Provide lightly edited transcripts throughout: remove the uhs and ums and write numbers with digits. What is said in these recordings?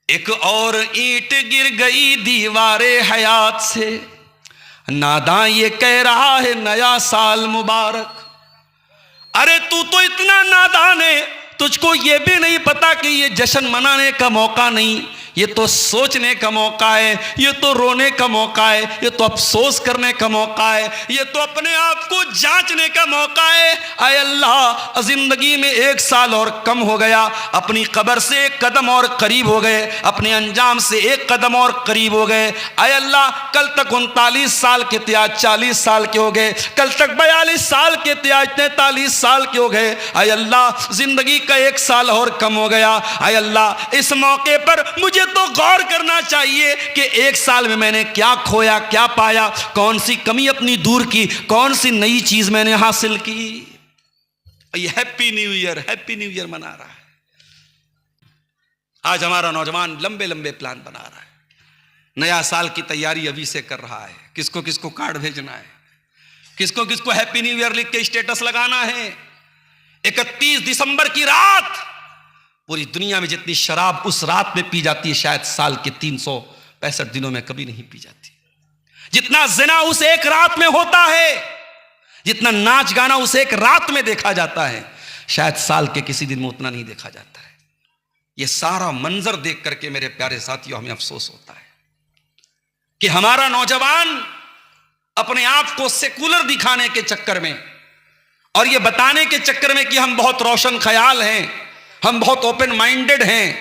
एक और ईंट गिर गई दीवारे हयात से, नादां ये कह रहा है नया साल मुबारक। अरे तू तो इतना नादान है, तुझको ये भी नहीं पता कि ये जश्न मनाने का मौका नहीं, ये तो सोचने का मौका है, ये तो रोने का मौका है, ये तो अफसोस करने का मौका है, ये तो अपने आप को जांचने का मौका है। आय अल्लाह, जिंदगी में 1 साल और कम हो गया, अपनी कब्र से 1 कदम और करीब हो गए, अपने अंजाम से 1 कदम और करीब हो गए। आय अल्लाह, कल तक 39 साल के थे, आज 40 साल के हो गए, कल तक 42 साल के थे, आज 43 साल के हो गए। आय अल्लाह, जिंदगी का 1 साल और कम हो गया। आय अल्लाह, इस मौके पर मुझे तो गौर करना चाहिए कि 1 साल में मैंने क्या खोया, क्या पाया, कौन सी कमी अपनी दूर की, कौन सी नई चीज मैंने हासिल की। ये हैप्पी न्यू ईयर मना रहा है। आज हमारा नौजवान लंबे लंबे प्लान बना रहा है, नया साल की तैयारी अभी से कर रहा है, किसको किसको कार्ड भेजना है, किसको किसको हैप्पी न्यू ईयर लिख के स्टेटस लगाना है। 31 दिसंबर की रात पूरी दुनिया में जितनी शराब उस रात में पी जाती है, शायद साल के 365 दिनों में कभी नहीं पी जाती। जितना जिना उस एक रात में होता है, जितना नाच गाना उस एक रात में देखा जाता है, शायद साल के किसी दिन में उतना नहीं देखा जाता है। यह सारा मंजर देख करके मेरे प्यारे साथियों हमें अफसोस होता है कि हमारा नौजवान अपने आप को सेकुलर दिखाने के चक्कर में और यह बताने के चक्कर में कि हम बहुत रोशन ख्याल हैं, हम बहुत ओपन माइंडेड हैं,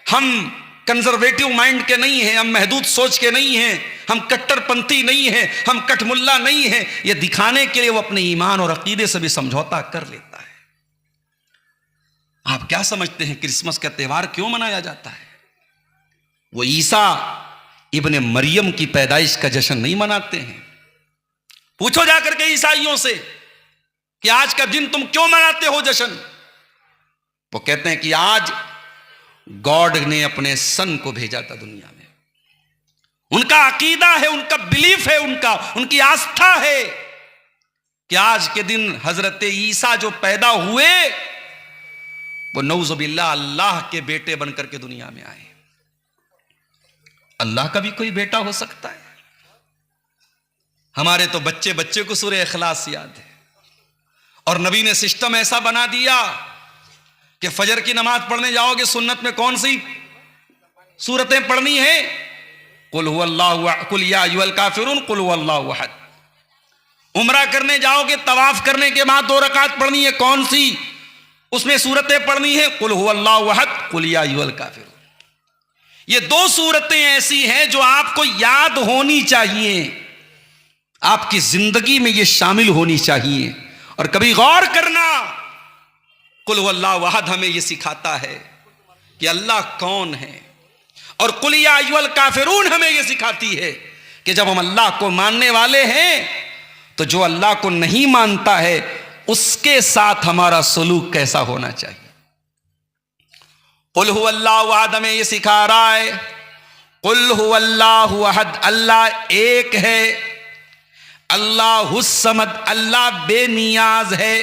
हम कंजर्वेटिव माइंड के नहीं हैं, हम महदूद सोच के नहीं हैं, हम कट्टरपंथी नहीं हैं, हम कठमुल्ला नहीं हैं, ये दिखाने के लिए वो अपने ईमान और अकीदे से भी समझौता कर लेता है। आप क्या समझते हैं क्रिसमस का त्यौहार क्यों मनाया जाता है? वो ईसा इब्ने मरियम की पैदाइश का जश्न नहीं मनाते हैं। पूछो जाकर के ईसाइयों से कि आज का दिन तुम क्यों मनाते हो जश्न? वो कहते हैं कि आज गॉड ने अपने सन को भेजा था दुनिया में। उनका अकीदा है, उनका बिलीफ है, उनकी आस्था है कि आज के दिन हजरत ईसा जो पैदा हुए वो नऊजुबिल्लाह अल्लाह के बेटे बनकर के दुनिया में आए। अल्लाह का भी कोई बेटा हो सकता है? हमारे तो बच्चे बच्चे को सूरह इखलास याद है, और नबी ने सिस्टम ऐसा बना दिया कि फजर की नमाज पढ़ने जाओगे, सुन्नत में कौन सी सूरतें पढ़नी है? कुल हुवल्लाहु, कुल या अय्युहल काफिरून, कुल हुवल्लाहु अहद। उम्रा करने जाओगे, तवाफ करने के बाद 2 रकात पढ़नी है, कौन सी उसमें सूरतें पढ़नी है? कुल हुवल्लाहु अहद, कुल या अय्युहल काफिरून। ये 2 सूरतें ऐसी हैं जो आपको याद होनी चाहिए, आपकी जिंदगी में ये शामिल होनी चाहिए। और कभी गौर करना, कुल हुवल्लाहु अहद हमें यह सिखाता है कि अल्लाह कौन है, और कुल या अय्युहल काफिरून हमें यह सिखाती है कि जब हम अल्लाह को मानने वाले हैं तो जो अल्लाह को नहीं मानता है उसके साथ हमारा सलूक कैसा होना चाहिए। कुल हुवल्लाहु अहद हमें यह सिखा रहा है, कुल हुवल्लाहु अहद, अल्लाह एक है, अल्लाहुस समद, अल्लाह बेनियाज है,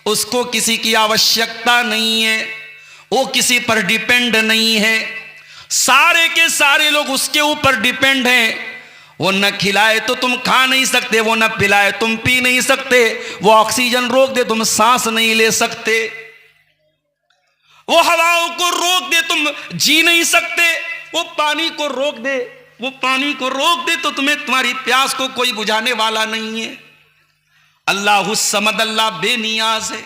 उसको किसी की आवश्यकता नहीं है, वो किसी पर डिपेंड नहीं है, सारे के सारे लोग उसके ऊपर डिपेंड हैं। वो न खिलाए तो तुम खा नहीं सकते, वो न पिलाए तुम पी नहीं सकते, वो ऑक्सीजन रोक दे तुम सांस नहीं ले सकते, वो हवाओं को रोक दे तुम जी नहीं सकते, वो पानी को रोक दे तो तुम्हें तुम्हारी प्यास को कोई बुझाने वाला नहीं है। अल्लाहुस समद, अल्लाह बेनियाज है।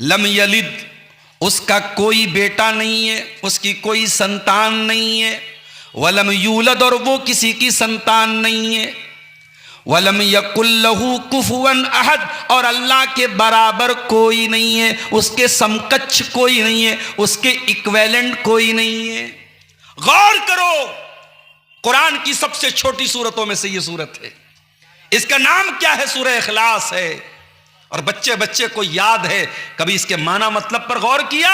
लम यलिद, उसका कोई बेटा नहीं है, उसकी कोई संतान नहीं है। वलम यूलद, और वो किसी की संतान नहीं है। वलम यकुल लहू कुफुवन अहद, और अल्लाह के बराबर कोई नहीं है, उसके समकक्ष कोई नहीं है, उसके इक्विवेलेंट कोई नहीं है। गौर करो, कुरान की सबसे छोटी सूरतों में से ये सूरत है, इसका नाम क्या है? सूरह इखलास है। और बच्चे बच्चे को याद है, कभी इसके माना मतलब पर गौर किया?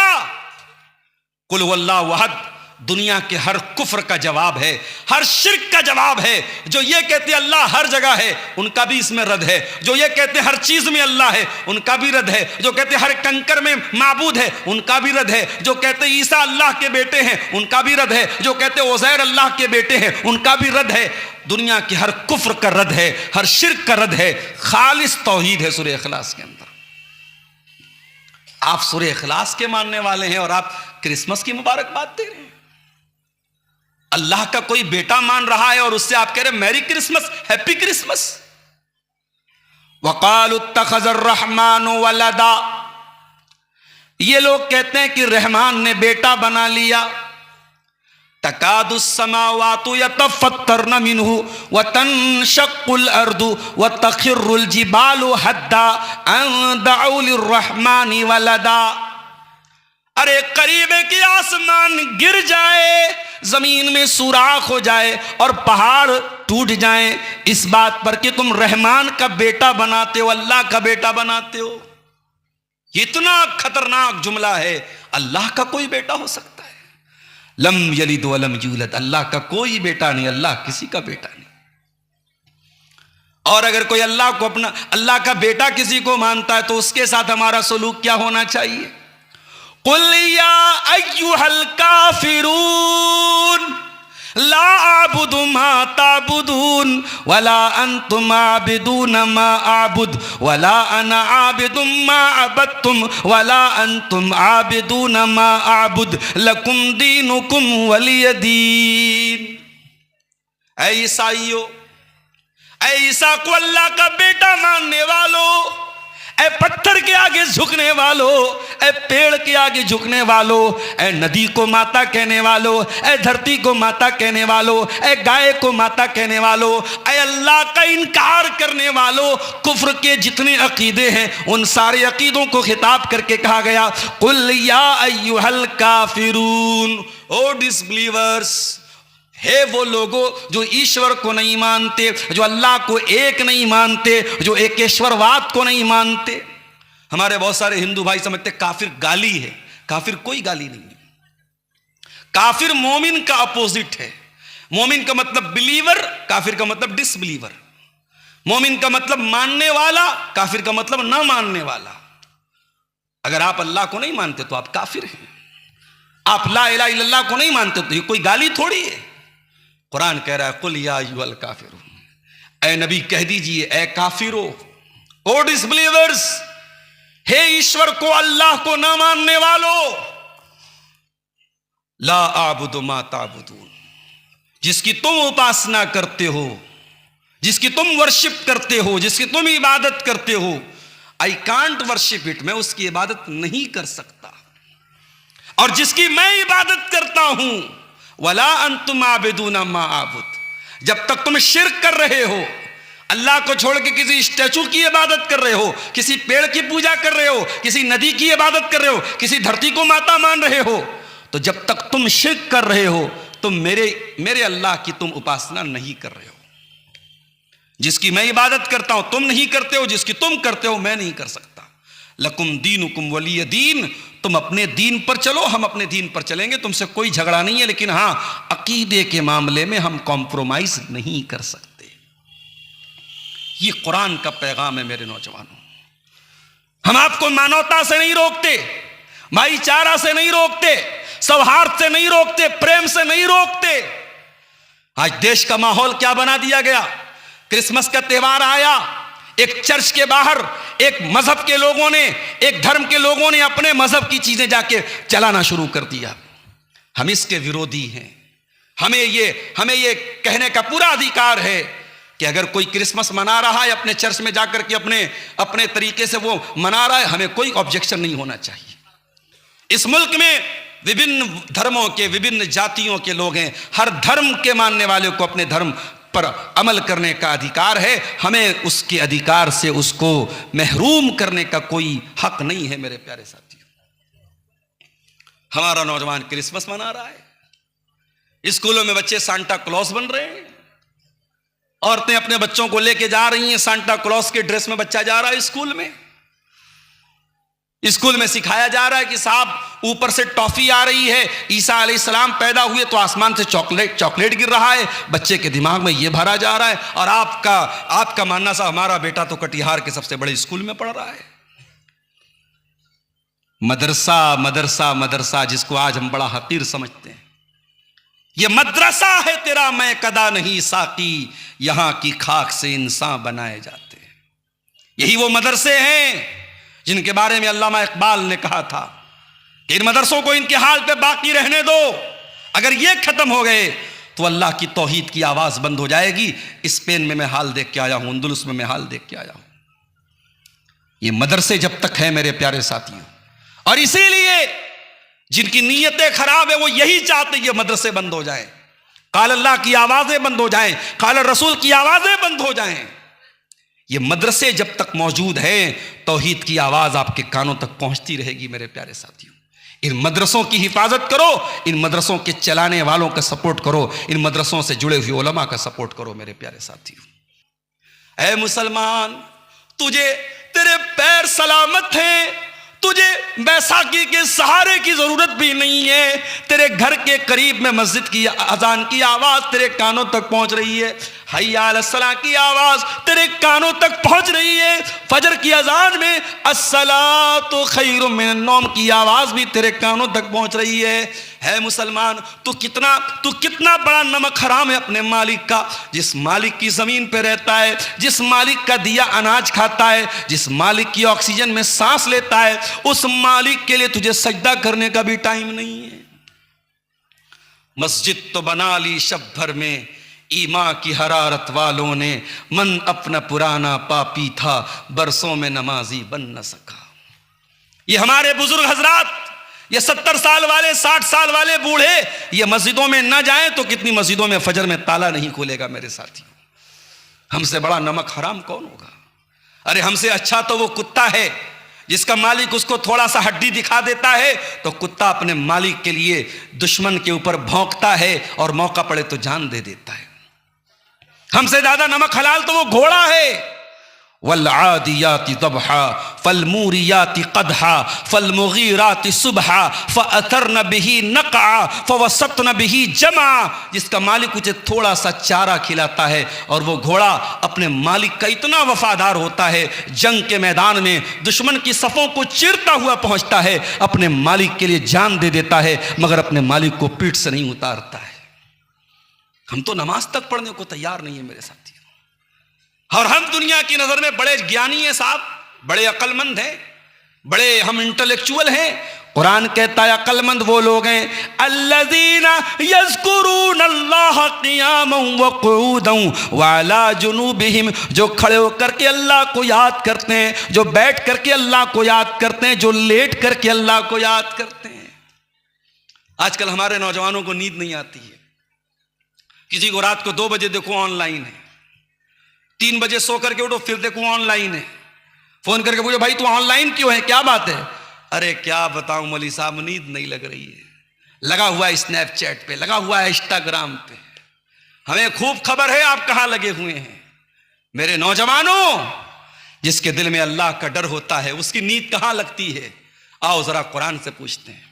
कुल हुवल्लाहु अहद, दुनिया के हर कुफ्र का जवाब है, हर शिर्क का जवाब है। जो ये कहते हैं अल्लाह हर जगह है, उनका भी इसमें रद्द है। जो ये कहते हैं हर चीज में अल्लाह है, उनका भी रद्द है। जो कहते हैं हर कंकर में माबूद है, उनका भी रद्द है। जो कहते हैं ईसा अल्लाह के बेटे हैं, उनका भी रद्द है। जो कहते हैं उज़ैर अल्लाह के बेटे हैं, उनका भी रद्द है। दुनिया के हर कुफ्र का रद्द है, हर शिर्क का रद्द है। खालिस तौहीद है सूरह इखलास के अंदर। आप सूरह इखलास के मानने वाले हैं और आप क्रिसमस की मुबारकबाद दे रहे हैं। अल्लाह का कोई बेटा मान रहा है और उससे आप कह रहे हैं मैरी क्रिसमस, हैप्पी क्रिसमस। वक़ालु इत्तख़ज़र रहमानु वलदा, ये लोग कहते हैं कि रहमान ने बेटा बना लिया। तकादुस समावातु यतफ़त्तरन मिन्हु व तनशक्कुल अर्दु व तख़िर्रुल जिबालु हद्दा अन दअउ लिर्रहमानि वलदा। अरे करीब है कि आसमान गिर जाए, जमीन में सुराख हो जाए और पहाड़ टूट जाए इस बात पर कि तुम रहमान का बेटा बनाते हो, अल्लाह का बेटा बनाते हो। इतना खतरनाक जुमला है। अल्लाह का कोई बेटा हो सकता है? लम यलिद वलम यूलद, अल्लाह का कोई बेटा नहीं, अल्लाह किसी का बेटा नहीं। और अगर कोई अल्लाह को अपना अल्लाह का बेटा किसी को मानता है तो उसके साथ हमारा सलूक क्या होना चाहिए? कुल या अय्युहल काफिरून ला आबुदु मा ताबुदून वला अंतुम आबिदून मा आबुद वला अना आबिदुम मा अबदतुम वला अंतुम आबिदून मा आबुद लकुम दीनुकुम वलिय दीन। ऐ ईसाइयों, ऐ ईसा को अल्लाह का बेटा मानने वालों, ऐ पत्थर के आगे झुकने वालों, ऐ पेड़ के आगे झुकने वालों, ऐ नदी को माता कहने वालों, ऐ धरती को माता कहने वालों, ऐ गाय को माता कहने वालों, ऐ अल्लाह का इनकार करने वालों, कुफ्र के जितने अकीदे हैं उन सारे अकीदों को खिताब करके कहा गया कुल या अय्युहल काफिरून, ओ डिसबिलीवर्स, है वो लोगों जो ईश्वर को नहीं मानते, जो अल्लाह को एक नहीं मानते, जो एकेश्वरवाद को नहीं मानते। हमारे बहुत सारे हिंदू भाई समझते काफिर गाली है। काफिर कोई गाली नहीं है। काफिर मोमिन का अपोजिट है। मोमिन का मतलब बिलीवर, काफिर का मतलब डिसबिलीवर। मोमिन का मतलब मानने वाला, काफिर का मतलब ना मानने वाला। अगर आप अल्लाह को नहीं मानते तो आप काफिर हैं। आप ला इलाहा इल्लल्लाह को नहीं मानते तो ये कोई गाली थोड़ी है। कुरान कह रहा है कुल या अय्युहल काफिरून, ऐ नबी कह दीजिए ऐ काफिरो, ओ डिसबिलीवर्स, हे ईश्वर को अल्लाह को ना मानने वालों, ला आबुदु मा ताबुदून, जिसकी तुम उपासना करते हो, जिसकी तुम वर्शिप करते हो, जिसकी तुम इबादत करते हो, आई कांट वर्शिप इट, मैं उसकी इबादत नहीं कर सकता। और जिसकी मैं इबादत करता हूं, वला अंतुम आबिदून मा आबुद, जब तक तुम शिर्क कर रहे हो, अल्लाह को छोड़ के किसी स्टैचू की इबादत कर रहे हो, किसी पेड़ की पूजा कर रहे हो, किसी नदी की इबादत कर रहे हो, किसी धरती को माता मान रहे हो, तो जब तक तुम शिर्क कर रहे हो तुम मेरे अल्लाह की तुम उपासना नहीं कर रहे हो। जिसकी मैं इबादत करता हूं तुम नहीं करते हो, जिसकी तुम करते हो मैं नहीं कर सकता। लकुम दीनुकुम वलिय दीन, तुम अपने दीन पर चलो, हम अपने दीन पर चलेंगे, तुमसे कोई झगड़ा नहीं है। लेकिन हां, अकीदे के मामले में हम कॉम्प्रोमाइज नहीं कर सकते। ये कुरान का पैगाम है मेरे नौजवानों। हम आपको मानवता से नहीं रोकते, भाईचारा से नहीं रोकते, सौहार्द से नहीं रोकते, प्रेम से नहीं रोकते। आज देश का माहौल क्या बना दिया गया। क्रिसमस का त्योहार आया, एक चर्च के बाहर एक मजहब के लोगों ने, एक धर्म के लोगों ने अपने मजहब की चीजें जाके चलाना शुरू कर दिया। हम इसके विरोधी हैं। हमें ये कहने का पूरा अधिकार है कि अगर कोई क्रिसमस मना रहा है अपने चर्च में जाकर के अपने तरीके से वो मना रहा है, हमें कोई ऑब्जेक्शन नहीं होना चाहिए। इस मुल्क में विभिन्न धर्मों के, विभिन्न जातियों के लोग हैं। हर धर्म के मानने वाले को अपने धर्म पर अमल करने का अधिकार है। हमें उसके अधिकार से उसको महरूम करने का कोई हक नहीं है। मेरे प्यारे साथियों, हमारा नौजवान क्रिसमस मना रहा है, स्कूलों में बच्चे सांता क्लॉस बन रहे हैं, औरतें अपने बच्चों को लेके जा रही हैं, सांता क्लॉस के ड्रेस में बच्चा जा रहा है स्कूल में। स्कूल में सिखाया जा रहा है कि साहब ऊपर से टॉफी आ रही है, ईसा अलैहिस्सलाम पैदा हुए तो आसमान से चॉकलेट गिर रहा है, बच्चे के दिमाग में ये भरा जा रहा है, और आपका मानना सा हमारा बेटा तो कटिहार के सबसे बड़े स्कूल में पढ़ रहा है। मदरसा मदरसा मदरसा, जिसको आज हम बड़ा हकीर समझते हैं, ये मदरसा है तेरा, मैं कदा नहीं साकी, यहां की खाक से इंसान बनाए जाते हैं। यही वो मदरसे हैं जिनके बारे में अल्लामा इकबाल ने कहा था कि इन मदरसों को इनके हाल पे बाकी रहने दो, अगर ये खत्म हो गए तो अल्लाह की तौहीद की आवाज बंद हो जाएगी। स्पेन में मैं हाल देख के आया हूं, अंदलुस में मैं हाल देख के आया हूं। ये मदरसे जब तक है मेरे प्यारे साथियों, और इसीलिए जिनकी नीयतें खराब है वो यही चाहते ये मदरसे बंद हो जाएं, काल अल्लाह की आवाजें बंद हो जाएं, काल रसूल की आवाजें बंद हो जाएं। ये मदरसे जब तक मौजूद हैं तौहीद की आवाज आपके कानों तक पहुंचती रहेगी मेरे प्यारे साथियों। इन मदरसों की हिफाजत करो, इन मदरसों के चलाने वालों का सपोर्ट करो, इन मदरसों से जुड़े हुए उलमा का सपोर्ट करो मेरे प्यारे साथियों। ऐ मुसलमान, तुझे तेरे पैर सलामत हैं, तुझे बैसाखी के सहारे की जरूरत भी नहीं है। तेरे घर के करीब में मस्जिद की अजान की आवाज तेरे कानों तक पहुंच रही है, हय्या अला सलाह की आवाज तेरे कानों तक पहुंच रही है, फजर की अजान में अस्सलातु खैरुम मिनन नौम की आवाज भी तेरे कानों तक पहुंच रही है मुसलमान, तू कितना बड़ा नमक हराम है अपने मालिक का, जिस मालिक की जमीन पे रहता है, जिस मालिक का दिया अनाज खाता है, जिस मालिक की ऑक्सीजन में सांस लेता है, उस मालिक के लिए तुझे सजदा करने का भी टाइम नहीं है। मस्जिद तो बना ली शब भर में, ईमा की हरारत वालों ने, मन अपना पुराना पापी था, बरसों में नमाजी बन न सका। ये हमारे बुजुर्ग हजरात, ये 70 साल वाले, 60 साल वाले बूढ़े, ये मस्जिदों में न जाएं तो कितनी मस्जिदों में फजर में ताला नहीं खुलेगा मेरे साथियों। हमसे बड़ा नमक हराम कौन होगा? अरे हमसे अच्छा तो वो कुत्ता है जिसका मालिक उसको थोड़ा सा हड्डी दिखा देता है तो कुत्ता अपने मालिक के लिए दुश्मन के ऊपर भौंकता है और मौका पड़े तो जान दे देता है। हमसे ज्यादा नमक हलाल तो वो घोड़ा है। वल आदियाति दबहा फलमूरियाति कदहा फलमुगीराति सुबहा फअथरन बिही नक़ा फवसतन बिही जमा, जिसका मालिक उसे थोड़ा सा चारा खिलाता है और वो घोड़ा अपने मालिक का इतना वफादार होता है, जंग के मैदान में दुश्मन की सफ़ों को चीरता हुआ पहुंचता है, अपने मालिक के लिए जान दे देता है मगर अपने मालिक को पीठ से नहीं उतारता है। हम तो नमाज तक पढ़ने को तैयार नहीं है मेरे साथी, और हम दुनिया की नजर में बड़े ज्ञानी हैं साहब, बड़े अक्लमंद हैं, बड़े हम इंटेलेक्चुअल हैं। कुरान कहता है अक्लमंद वो लोग हैं अल्लज़ीना यज़कुरून अल्लाह क़ियामन व क़ुऊदन व अला जुनूबिहिम, जो खड़े होकर के अल्लाह को याद करते हैं, जो बैठ करके अल्लाह को याद करते हैं, जो लेट करके अल्लाह को याद करते हैं। आजकल हमारे नौजवानों को नींद नहीं आती है, किसी को रात को 2 बजे देखो ऑनलाइन है, 3 बजे सो करके उठो फिर देखो ऑनलाइन है, फोन करके पूछो भाई तू ऑनलाइन क्यों है, क्या बात है? अरे क्या बताऊं मौलवी साहब, नींद नहीं लग रही है, लगा हुआ है स्नैपचैट पे, लगा हुआ है इंस्टाग्राम पे, हमें खूब खबर है आप कहां लगे हुए हैं। मेरे नौजवानों, जिसके दिल में अल्लाह का डर होता है उसकी नींद कहां लगती है? आओ जरा कुरान से पूछते हैं।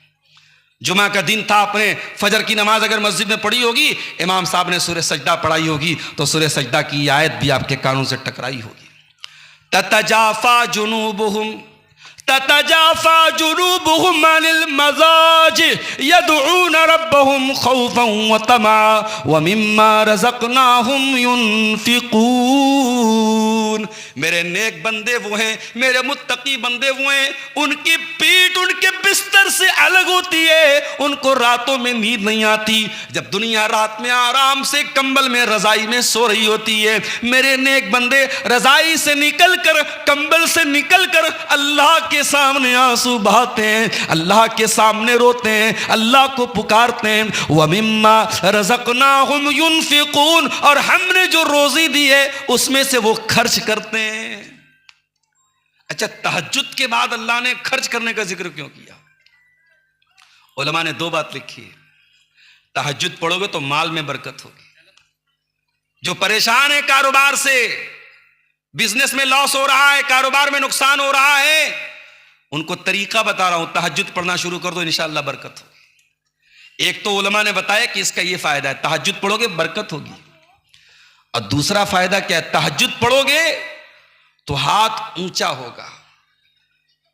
जुमा का दिन था, अपने फजर की नमाज अगर मस्जिद में पढ़ी होगी, इमाम साहब ने सूरह सजदा पढ़ाई होगी तो सूरह सजदा की आयत भी आपके कानों से टकराई होगी। ततजाफा जुनूबुहुम अनिल मज़ाज यदऊन रब्बहुम खौफन व तमा व मिम्मा रज़क़नाहुम युनफ़िक़ून। मेरे नेक बंदे वो हैं, मेरे मुत्तकी बंदे वो हैं, उनकी पीठ उनके बिस्तर से अलग होती है, उनको रातों में नींद नहीं आती। जब दुनिया रात में आराम से कंबल में रजाई में सो रही होती है, मेरे नेक बंदे रजाई से निकल कर, कंबल से निकल कर अल्लाह के सामने आंसू बहाते हैं, अल्लाह के सामने रोते हैं, अल्लाह को पुकारते हैं। व मिम्मा रज़क़नाहुम युनफ़िक़ून, और हमने जो रोजी दी है उसमें से वो खर्च करते हैं। अच्छा, तहज्जुद के बाद अल्लाह ने खर्च करने का जिक्र क्यों किया? उलमा ने 2 बात लिखी है। तहज्जुद पढ़ोगे तो माल में बरकत होगी। जो परेशान है कारोबार से, बिजनेस में लॉस हो रहा है, कारोबार में नुकसान हो रहा है, उनको तरीका बता रहा हूं, तहज्जुद पढ़ना शुरू कर दो, इंशाअल्लाह बरकत होगी। एक तो उलमा ने बताया कि इसका ये फायदा है, तहज्जुद पढ़ोगे बरकत होगी। और दूसरा फायदा क्या है, तहज्जुद पढ़ोगे तो हाथ ऊंचा होगा।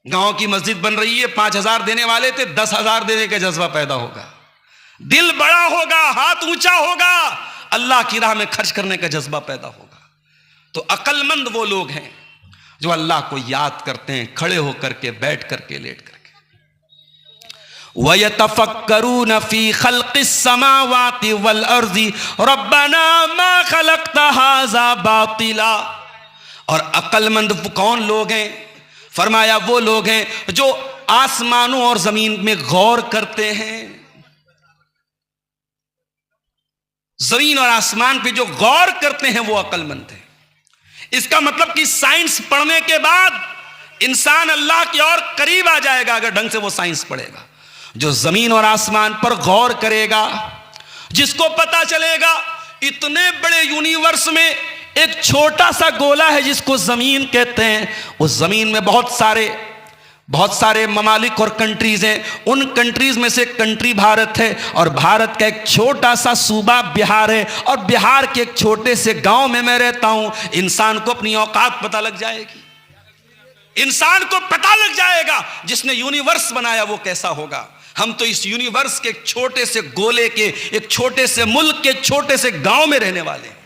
गांव की मस्जिद बन रही है, 5,000 देने वाले थे, 10,000 देने का जज्बा पैदा होगा। दिल बड़ा होगा, हाथ ऊंचा होगा, अल्लाह की राह में खर्च करने का जज्बा पैदा होगा। तो अक्लमंद वो लोग हैं जो अल्लाह को याद करते हैं, खड़े होकर के, बैठ करके, लेट करके। वयतफक्करून फी खल्क़िस समावाति वल अर्ज़ि रब्बना मा खलक़्त हाज़ा बातिला। और अक्लमंद कौन लोग हैं? फरमाया वो लोग हैं जो आसमानों और जमीन में गौर करते हैं। जमीन और आसमान पे जो गौर करते हैं वो अक्लमंद हैं। इसका मतलब कि साइंस पढ़ने के बाद इंसान अल्लाह की और करीब आ जाएगा अगर ढंग से वो साइंस पढ़ेगा। जो जमीन और आसमान पर गौर करेगा, जिसको पता चलेगा इतने बड़े यूनिवर्स में एक छोटा सा गोला है जिसको जमीन कहते हैं, उस जमीन में बहुत सारे ममालिक और कंट्रीज हैं। उन कंट्रीज में से कंट्री भारत है, और भारत का एक छोटा सा सूबा बिहार है, और बिहार के एक छोटे से गांव में मैं रहता हूं। इंसान को अपनी औकात पता लग जाएगी, इंसान को पता लग जाएगा जिसने यूनिवर्स बनाया वो कैसा होगा। हम तो इस यूनिवर्स के एक छोटे से गोले के, एक छोटे से मुल्क के छोटे से गांव में रहने वाले हैं।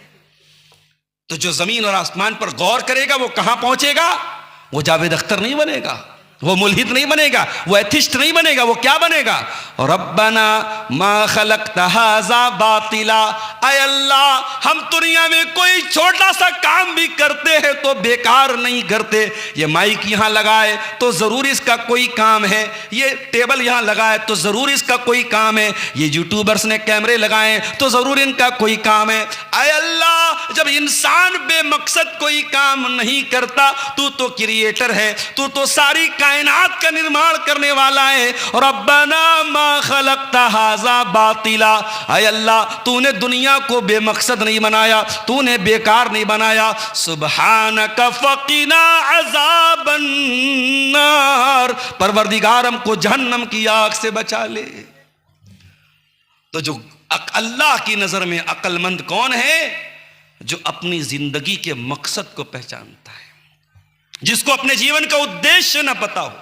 तो जो जमीन और आसमान पर गौर करेगा वो कहां पहुंचेगा? वो जावेद अख्तर नहीं बनेगा, वो मुल्हिद नहीं बनेगा, वो एथिस्ट नहीं बनेगा, वो क्या बनेगा? रब्बना मा खलक़्त हाज़ा बातिला। ऐ अल्लाह, हम दुनिया में कोई छोटा सा काम भी करते हैं तो बेकार नहीं करते। ये माइक यहाँ लगाए तो ज़रूर इसका कोई काम है, ये टेबल यहाँ लगाए तो ज़रूर इसका कोई काम है, ये यूट्यूबर्स ने कैमरे लगाए तो ज़रूर इनका कोई काम है। ऐ अल्लाह, जब इंसान बेमकसद कोई काम नहीं करता, तू तो क्रिएटर है, तू तो सारी कायनात का निर्माण करने वाला है। रब्बना मा खलक़्त हाज़ा बातिला। ऐ अल्लाह, तूने दुनिया को बेमकसद नहीं बनाया, तूने बेकार नहीं बनाया। सुब्हानक फ़क़िना अज़ाबन नार। परवरदिगार हमको जहन्नम की आग से बचा ले। तो जो अल्लाह की नजर में अक्लमंद कौन है? जो अपनी जिंदगी के मकसद को पहचानता है, जिसको अपने जीवन का उद्देश्य ना पता हो,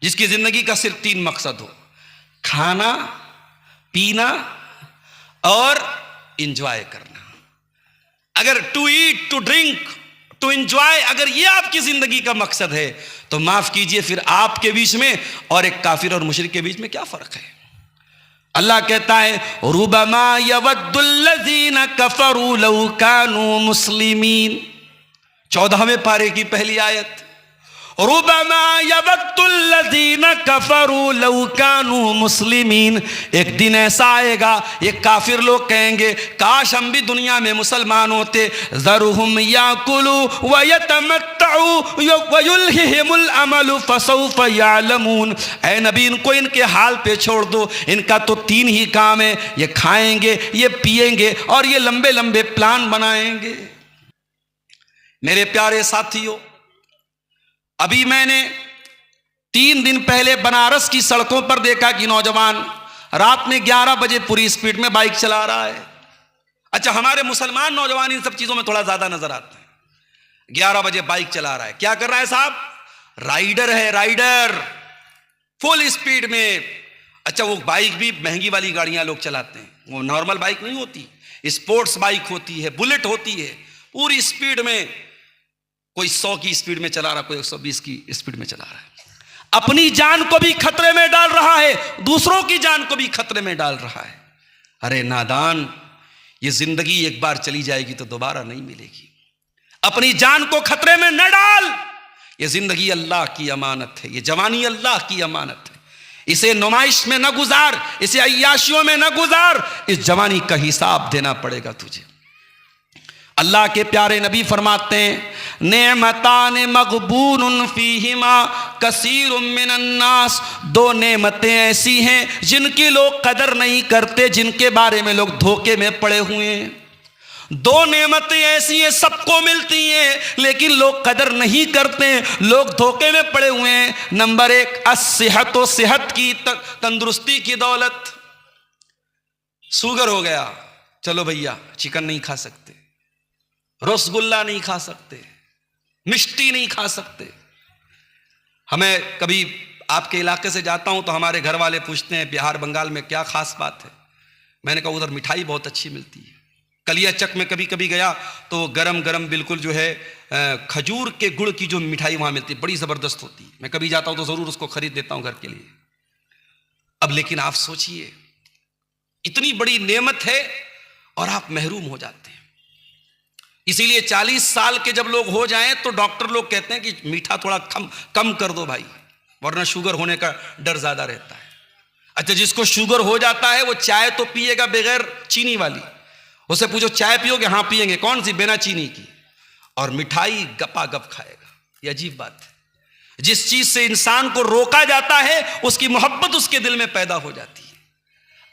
जिसकी जिंदगी का सिर्फ 3 मकसद हो, खाना, पीना और इंजॉय करना। अगर to eat, to drink, to enjoy, अगर ये आपकी जिंदगी का मकसद है तो माफ कीजिए, फिर आपके बीच में और एक काफिर और मुशरिक के बीच में क्या फर्क है? अल्लाह कहता है रुबमा यवद्दुल्लज़ीना कफरू लौ कानू मुस्लिमीन, 14वें पारे की पहली आयत। रुबमा यवद्दुल्लज़ीना कफरू लौ कानू मुस्लिमीन। एक दिन ऐसा आएगा, ये काफिर लोग कहेंगे काश हम भी दुनिया में मुसलमान होते। ज़रुहुम याकुलू व यतमत्तउ व युल्हिहिमुल अमलु फसौफ यअलमून। ऐ नबी, इनको इनके हाल पे छोड़ दो, इनका तो 3 ही काम है, ये खाएंगे, ये पिएंगे और ये लंबे लंबे प्लान बनाएंगे। मेरे प्यारे साथियों, अभी मैंने 3 दिन पहले बनारस की सड़कों पर देखा कि नौजवान रात में 11 बजे पूरी स्पीड में बाइक चला रहा है। अच्छा, हमारे मुसलमान नौजवान इन सब चीजों में थोड़ा ज्यादा नजर आते हैं। 11 बजे बाइक चला रहा है, क्या कर रहा है साहब? राइडर है, राइडर, फुल स्पीड में। अच्छा, वो बाइक भी महंगी वाली गाड़ियां लोग चलाते हैं, वो नॉर्मल बाइक नहीं होती, स्पोर्ट्स बाइक होती है, बुलेट होती है। पूरी स्पीड में, कोई 100 की स्पीड में चला रहा, कोई 120 की स्पीड में चला रहा है। अपनी जान को भी खतरे में डाल रहा है, दूसरों की जान को भी खतरे में डाल रहा है। अरे नादान, ये जिंदगी एक बार चली जाएगी तो दोबारा नहीं मिलेगी। अपनी जान को खतरे में न डाल। ये जिंदगी अल्लाह की अमानत है, ये जवानी अल्लाह की अमानत है। इसे नुमाइश में न गुजार, इसे अय्याशियों में न गुजार। इस जवानी का हिसाब देना पड़ेगा तुझे। अल्लाह के प्यारे नबी फरमाते हैं नेमतान मगबूनुन फीहिमा कसीरुम मिनन नास। 2 नेमतें ऐसी हैं जिनकी लोग कदर नहीं करते, जिनके बारे में लोग धोखे में पड़े हुए हैं। दो नेमतें ऐसी हैं सबको मिलती हैं, लेकिन लोग कदर नहीं करते, लोग धोखे में पड़े हुए हैं। नंबर एक अस्सेहत, सेहत की तंदुरुस्ती की दौलत। शुगर हो गया, चलो भैया चिकन नहीं खा सकते, रसगुल्ला नहीं खा सकते, मिष्टी नहीं खा सकते। हमें कभी आपके इलाके से जाता हूं तो हमारे घर वाले पूछते हैं बिहार बंगाल में क्या खास बात है। मैंने कहा उधर मिठाई बहुत अच्छी मिलती है। कलियाचक में कभी कभी गया तो गरम गरम बिल्कुल जो है खजूर के गुड़ की जो मिठाई वहां मिलती है, बड़ी जबरदस्त होती है। मैं कभी जाता हूं तो जरूर उसको खरीद देता हूं घर के लिए। अब लेकिन आप सोचिए, इतनी बड़ी नेमत है और आप महरूम हो जाते हैं। इसीलिए 40 साल के जब लोग हो जाएं तो डॉक्टर लोग कहते हैं कि मीठा थोड़ा कम कर दो भाई, वरना शुगर होने का डर ज्यादा रहता है। अच्छा, जिसको शुगर हो जाता है वो चाय तो पिएगा बगैर चीनी वाली, उससे पूछो चाय पियोगे? हाँ पिएंगे। कौन सी? बिना चीनी की। और मिठाई गपागप खाएगा। ये अजीब बात है। जिस चीज से इंसान को रोका जाता है उसकी मोहब्बत उसके दिल में पैदा हो जाती है।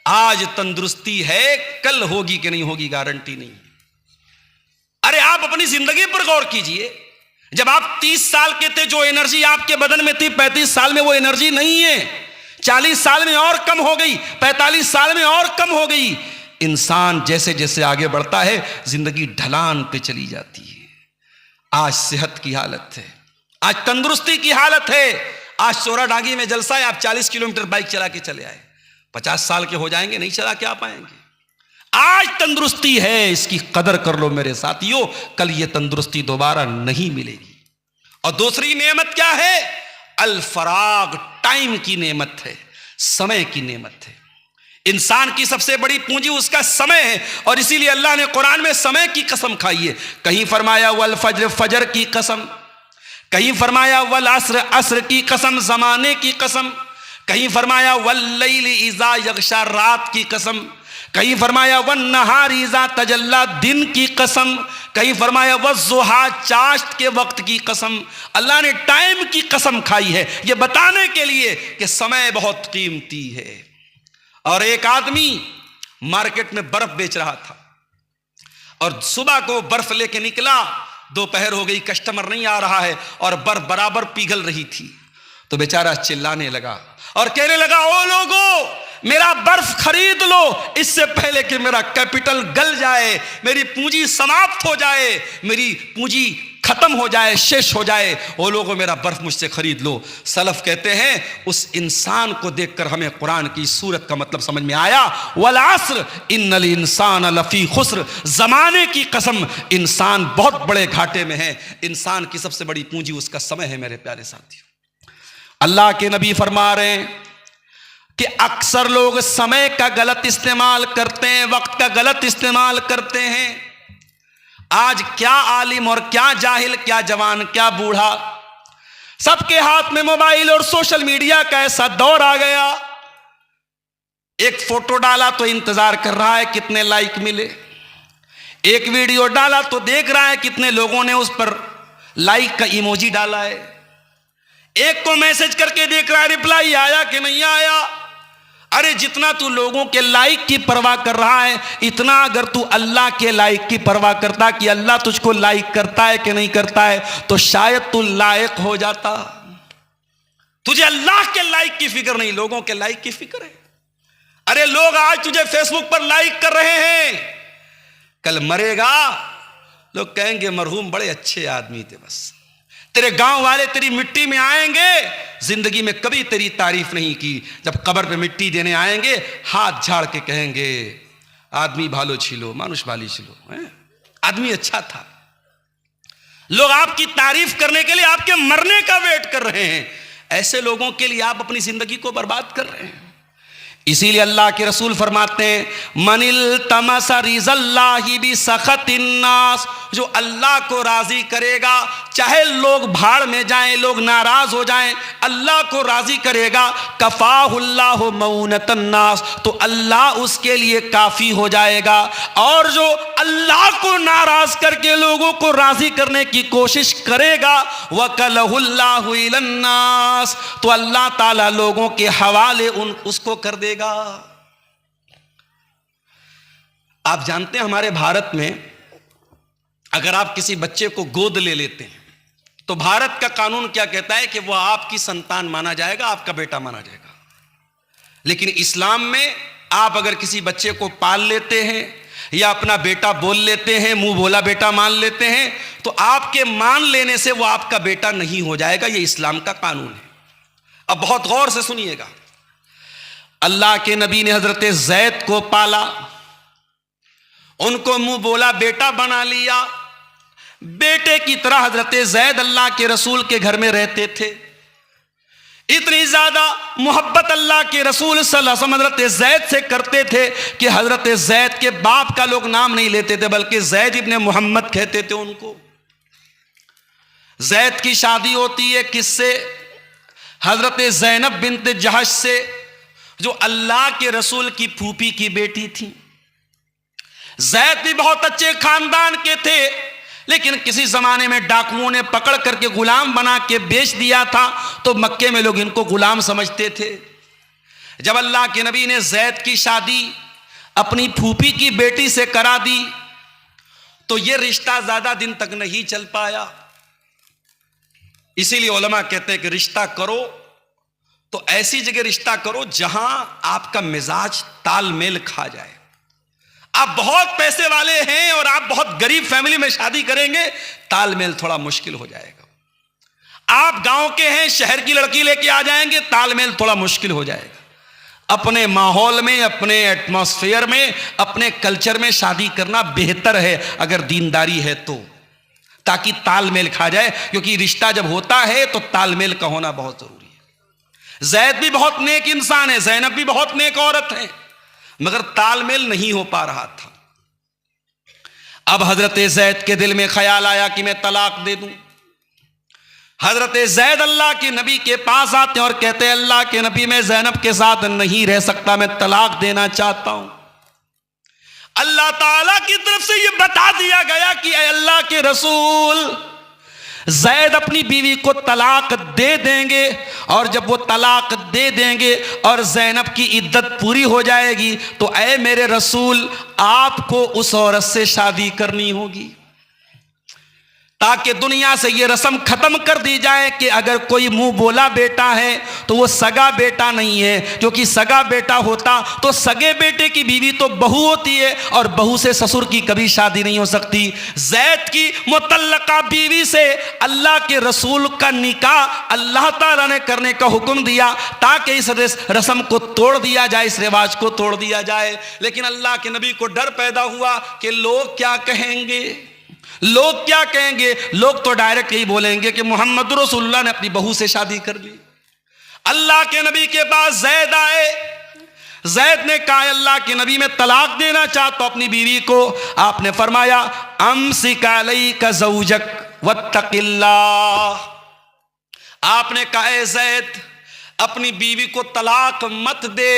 आज तंदुरुस्ती है, कल होगी कि नहीं होगी गारंटी नहीं। अरे आप अपनी जिंदगी पर गौर कीजिए। जब आप 30 साल के थे जो एनर्जी आपके बदन में थी, 35 साल में वो एनर्जी नहीं है। 40 साल में और कम हो गई, 45 साल में और कम हो गई। इंसान जैसे जैसे आगे बढ़ता है जिंदगी ढलान पे चली जाती है। आज सेहत की हालत है, आज तंदुरुस्ती की हालत है। आज चोराडांगी में जलसा है, आप 40 किलोमीटर बाइक चला के चले आए। 50 साल के हो जाएंगे, नहीं चला के आ पाएंगे। आज तंदुरुस्ती है, इसकी कदर कर लो मेरे साथियों, कल ये तंदुरुस्ती दोबारा नहीं मिलेगी। और दूसरी नेमत क्या है? अल फराग, टाइम की नेमत है, समय की नेमत है। इंसान की सबसे बड़ी पूंजी उसका समय है, और इसीलिए अल्लाह ने कुरान में समय की कसम खाई है। कहीं फरमाया वल फज्र, फजर की कसम, कहीं फरमाया वल अस्र, अस्र की कसम, जमाने की कसम, कहीं फरमाया वल लैल इज़ा यग़शा, रात की कसम, कहीं फरमाया वन नहार इज़ा तजल्ला, दिन की कसम, कहीं फरमाया वज़्ज़ुहा, चाश्त के वक्त की कसम। अल्लाह ने टाइम की कसम खाई है, यह बताने के लिए कि समय बहुत कीमती है। और एक आदमी मार्केट में बर्फ बेच रहा था और सुबह को बर्फ लेके निकला, दोपहर हो गई, कस्टमर नहीं आ रहा है और बर्फ बराबर पिघल रही थी। तो बेचारा चिल्लाने लगा और कहने लगा, ओ लोगों, मेरा बर्फ खरीद लो इससे पहले कि मेरा कैपिटल गल जाए, मेरी पूंजी समाप्त हो जाए, मेरी पूंजी खत्म हो जाए, शेष हो जाए। वो लोगों, मेरा बर्फ मुझसे खरीद लो। सलफ कहते हैं उस इंसान को देखकर हमें कुरान की सूरत का मतलब समझ में आया। वल अस्र इन्नल इंसान लफी खुस्र, जमाने की कसम, इंसान बहुत बड़े घाटे में है। इंसान की सबसे बड़ी पूंजी उसका समय है। मेरे प्यारे साथियों, अल्लाह के नबी फरमा रहे हैं कि अक्सर लोग समय का गलत इस्तेमाल करते हैं, वक्त का गलत इस्तेमाल करते हैं। आज क्या आलिम और क्या जाहिल, क्या जवान, क्या बूढ़ा, सबके हाथ में मोबाइल और सोशल मीडिया का ऐसा दौर आ गया। एक फोटो डाला तो इंतजार कर रहा है कितने लाइक मिले, एक वीडियो डाला तो देख रहा है कितने लोगों ने उस पर लाइक का इमोजी डाला है, एक को मैसेज करके देख रहा है रिप्लाई आया कि नहीं आया। अरे जितना तू लोगों के लाइक की परवाह कर रहा है, इतना अगर तू अल्लाह के लाइक की परवाह करता कि अल्लाह तुझको लाइक करता है कि नहीं करता है, तो शायद तू लायक हो जाता। तुझे अल्लाह के लाइक की फिक्र नहीं, लोगों के लाइक की फिक्र है। अरे लोग आज तुझे फेसबुक पर लाइक कर रहे हैं, कल मरेगा लोग कहेंगे मरहूम बड़े अच्छे आदमी थे। बस तेरे गांव वाले तेरी मिट्टी में आएंगे, जिंदगी में कभी तेरी तारीफ नहीं की। जब कब्र पे मिट्टी देने आएंगे, हाथ झाड़ के कहेंगे आदमी भालो छिलो, मानुष भाली छिलो, आदमी अच्छा था। लोग आपकी तारीफ करने के लिए आपके मरने का वेट कर रहे हैं। ऐसे लोगों के लिए आप अपनी जिंदगी को बर्बाद कर रहे हैं। इसीलिए अल्लाह के रसूल फरमाते हैं मनिल तमसा रिज़ल्लाहि बि सखतिन नास, जो अल्लाह को राजी करेगा, चाहे लोग भाड़ में जाएं, लोग नाराज हो जाएं, अल्लाह को राजी करेगा, कफाहुल्लाहु मऊनतन नास, तो अल्लाह उसके लिए काफी हो जाएगा। और जो अल्लाह को नाराज करके लोगों को राजी करने की कोशिश करेगा, वकलहुल्लाहु इलन नास, तो अल्लाह ताला लोगों के हवाले उसको कर देगा। आप जानते हैं हमारे भारत में अगर आप किसी बच्चे को गोद ले लेते हैं तो भारत का कानून क्या कहता है कि वह आपकी संतान माना जाएगा, आपका बेटा माना जाएगा। लेकिन इस्लाम में आप अगर किसी बच्चे को पाल लेते हैं या अपना बेटा बोल लेते हैं, मुंह बोला बेटा मान लेते हैं, तो आपके मान लेने से वो आपका बेटा नहीं हो जाएगा। ये इस्लाम का कानून है। अब बहुत गौर से सुनिएगा, अल्लाह के नबी ने हजरत ज़ैद को पाला, उनको मुंह बोला बेटा बना लिया। बेटे की तरह हजरत ज़ैद अल्लाह के रसूल के घर में रहते थे। इतनी ज्यादा मोहब्बत अल्लाह के रसूल सल्लल्लाहु अलैहि वसल्लम हजरत ज़ैद से करते थे कि हजरत ज़ैद के बाप का लोग नाम नहीं लेते थे, बल्कि ज़ैद इब्ने मोहम्मद कहते थे उनको। ज़ैद की शादी होती है किससे? हजरत ज़ैनब बिन्त जहश से, जो अल्लाह के रसूल की फूफी की बेटी थी। ज़ैद भी बहुत अच्छे खानदान के थे, लेकिन किसी जमाने में डाकुओं ने पकड़ करके गुलाम बना के बेच दिया था, तो मक्के में लोग इनको गुलाम समझते थे। जब अल्लाह के नबी ने ज़ैद की शादी अपनी फूफी की बेटी से करा दी, तो यह रिश्ता ज्यादा दिन तक नहीं चल पाया। इसीलिए उलमा कहते हैं कि रिश्ता करो तो ऐसी जगह रिश्ता करो जहां आपका मिजाज तालमेल खा जाए। आप बहुत पैसे वाले हैं और आप बहुत गरीब फैमिली में शादी करेंगे, तालमेल थोड़ा मुश्किल हो जाएगा। आप गांव के हैं, शहर की लड़की लेके आ जाएंगे, तालमेल थोड़ा मुश्किल हो जाएगा। अपने माहौल में, अपने एटमॉस्फेयर में, अपने कल्चर में शादी करना बेहतर है अगर दीनदारी है तो, ताकि तालमेल खा जाए। क्योंकि रिश्ता जब होता है तो तालमेल का होना बहुत जरूरी है। ज़ैद भी बहुत नेक इंसान है, ज़ैनब भी बहुत नेक औरत है, मगर तालमेल नहीं हो पा रहा था। अब हजरत ज़ैद के दिल में ख्याल आया कि मैं तलाक दे दूं। हजरत ज़ैद अल्लाह के नबी के पास आते हैं और कहते हैं अल्लाह के नबी, मैं ज़ैनब के साथ नहीं रह सकता, मैं तलाक देना चाहता हूं। अल्लाह ताला की तरफ से यह बता दिया गया कि अल्लाह के रसूल, ज़ैद अपनी बीवी को तलाक दे देंगे, और जब वो तलाक दे देंगे और ज़ैनब की इद्दत पूरी हो जाएगी तो ऐ मेरे रसूल, आपको उस औरत से शादी करनी होगी, ताकि दुनिया से ये रस्म खत्म कर दी जाए कि अगर कोई मुंह बोला बेटा है तो वो सगा बेटा नहीं है। क्योंकि सगा बेटा होता तो सगे बेटे की बीवी तो बहू होती है, और बहू से ससुर की कभी शादी नहीं हो सकती। ज़ैद की मुतल्लका बीवी से अल्लाह के रसूल का निकाह अल्लाह ताला ने करने का हुक्म दिया, ताकि इस रस्म को तोड़ दिया जाए, इस रिवाज को तोड़ दिया जाए। लेकिन अल्लाह के नबी को डर पैदा हुआ कि लोग क्या कहेंगे, लोग क्या कहेंगे। लोग तो डायरेक्ट यही बोलेंगे कि मोहम्मद रसूलुल्लाह ने अपनी बहू से शादी कर ली। अल्लाह के नबी के पास ज़ैद आए। ज़ैद ने कहा अल्लाह के नबी, मैं तलाक देना चाहता हूं अपनी बीवी को। आपने फरमाया अमसिक अलैका ज़ौजक वत्तक़िल्लाह। आपने कहा ज़ैद, अपनी बीवी को तलाक मत दे,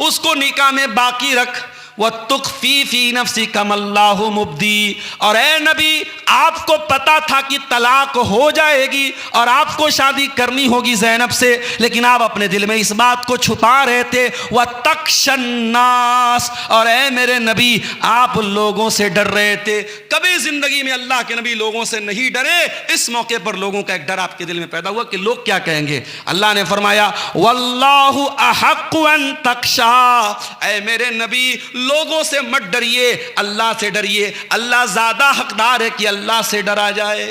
उसको निकाह में बाकी रख। वह तुख्फी फी नफ्सी कमल्लाहु मुब्दी। और ए नबी, आपको पता था कि तलाक हो जाएगी और आपको शादी करनी होगी ज़ैनब से, लेकिन आप अपने दिल में इस बात को छुपा रहे थे। वह तख्शन्नास, और ए मेरे नबी, आप लोगों से डर रहे थे। कभी जिंदगी में अल्लाह के नबी लोगों से नहीं डरे, इस मौके पर लोगों का एक डर आपके दिल में पैदा हुआ कि लोग क्या कहेंगे। अल्लाह ने फरमाया वल्लाहु अहक्कु अन तख्शा। ए मेरे नबी, लोगों से मत डरिए, अल्लाह से डरिए। अल्लाह ज्यादा हकदार है कि अल्लाह से डरा जाए।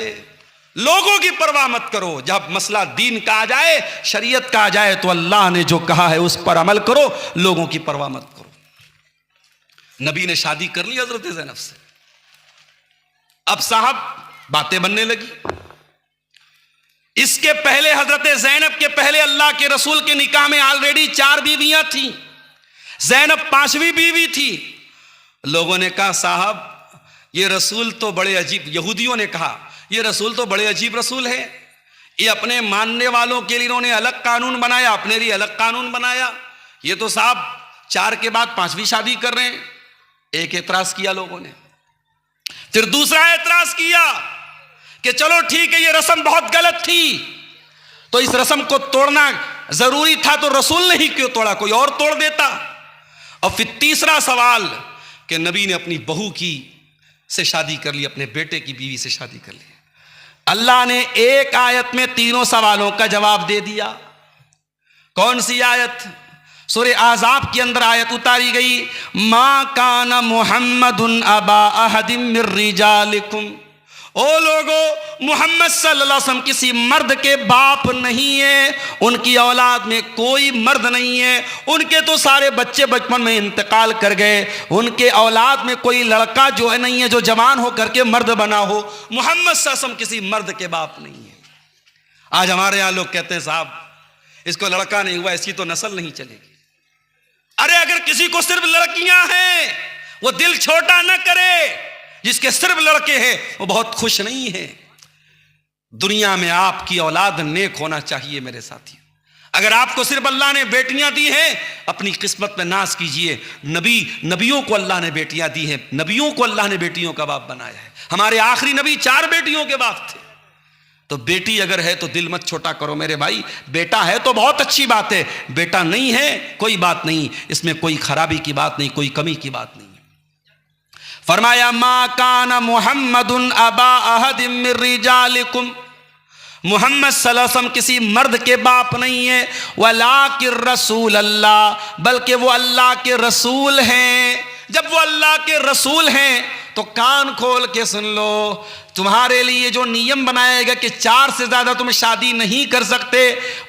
लोगों की परवाह मत करो। जब मसला दीन का आ जाए, शरीयत का आ जाए, तो अल्लाह ने जो कहा है उस पर अमल करो, लोगों की परवाह मत करो। नबी ने शादी कर ली हजरत ज़ैनब से। अब साहब बातें बनने लगी। इसके पहले, हजरत ज़ैनब के पहले, अल्लाह के रसूल के निकाह में ऑलरेडी 4 बीवियां थी। ज़ैनब 5वीं बीवी थी। लोगों ने कहा साहब ये रसूल तो बड़े अजीब, यहूदियों ने कहा ये रसूल तो बड़े अजीब रसूल है, ये अपने मानने वालों के लिए इन्होंने अलग कानून बनाया, अपने लिए अलग कानून बनाया। ये तो साहब 4 के बाद 5वीं शादी कर रहे हैं। एक एतराज किया लोगों ने। फिर दूसरा एतराज किया कि चलो ठीक है, ये रस्म बहुत गलत थी, तो इस रस्म को तोड़ना जरूरी था, तो रसूल ने ही क्यों तोड़ा, कोई और तोड़ देता। और फिर तीसरा सवाल कि नबी ने अपनी बहू की से शादी कर ली, अपने बेटे की बीवी से शादी कर ली। अल्लाह ने एक आयत में तीनों सवालों का जवाब दे दिया। कौन सी आयत? सूरे आज़ाब के अंदर आयत उतारी गई, मा काना मुहम्मदुन अबा अहदिम मिर रिजालिकुम। ओ लोगो, मोहम्मद सल्लल्लाहु अलैहि वसल्लम किसी मर्द के बाप नहीं है, उनकी औलाद में कोई मर्द नहीं है, उनके तो सारे बच्चे बचपन में इंतकाल कर गए, उनके औलाद में कोई लड़का जो है नहीं है जो जवान हो करके मर्द बना हो। मोहम्मद सल्लल्लाहु अलैहि वसल्लम किसी मर्द के बाप नहीं है। आज हमारे यहाँ लोग कहते हैं साहब इसको लड़का नहीं हुआ, इसकी तो नस्ल नहीं चलेगी। अरे अगर किसी को सिर्फ लड़कियां हैं वो दिल छोटा न करे, जिसके सिर्फ लड़के हैं वो बहुत खुश नहीं है। दुनिया में आपकी औलाद नेक होना चाहिए मेरे साथी। अगर आपको सिर्फ अल्लाह ने बेटियां दी हैं, अपनी किस्मत में नाज कीजिए। नबियों को अल्लाह ने बेटियां दी हैं, नबियों को अल्लाह ने बेटियों का बाप बनाया है। हमारे आखिरी नबी 4 बेटियों के बाप थे। तो बेटी अगर है तो दिल मत छोटा करो मेरे भाई। बेटा है तो बहुत अच्छी बात है, बेटा नहीं है कोई बात नहीं, इसमें कोई खराबी की बात नहीं, कोई कमी की बात नहीं। फरमाया मा काना मुहम्मदुन अबा अहदिम मिर रिजालिकुम, मोहम्मद सल्लल्लाहु अलैहि वसल्लम किसी मर्द के बाप नहीं है। वलाकिर रसूल अल्लाह, बल्कि वो अल्लाह के रसूल हैं। जब वो अल्लाह के रसूल हैं तो कान खोल के सुन लो, तुम्हारे लिए जो नियम बनाएगा कि 4 से ज़्यादा तुम शादी नहीं कर सकते,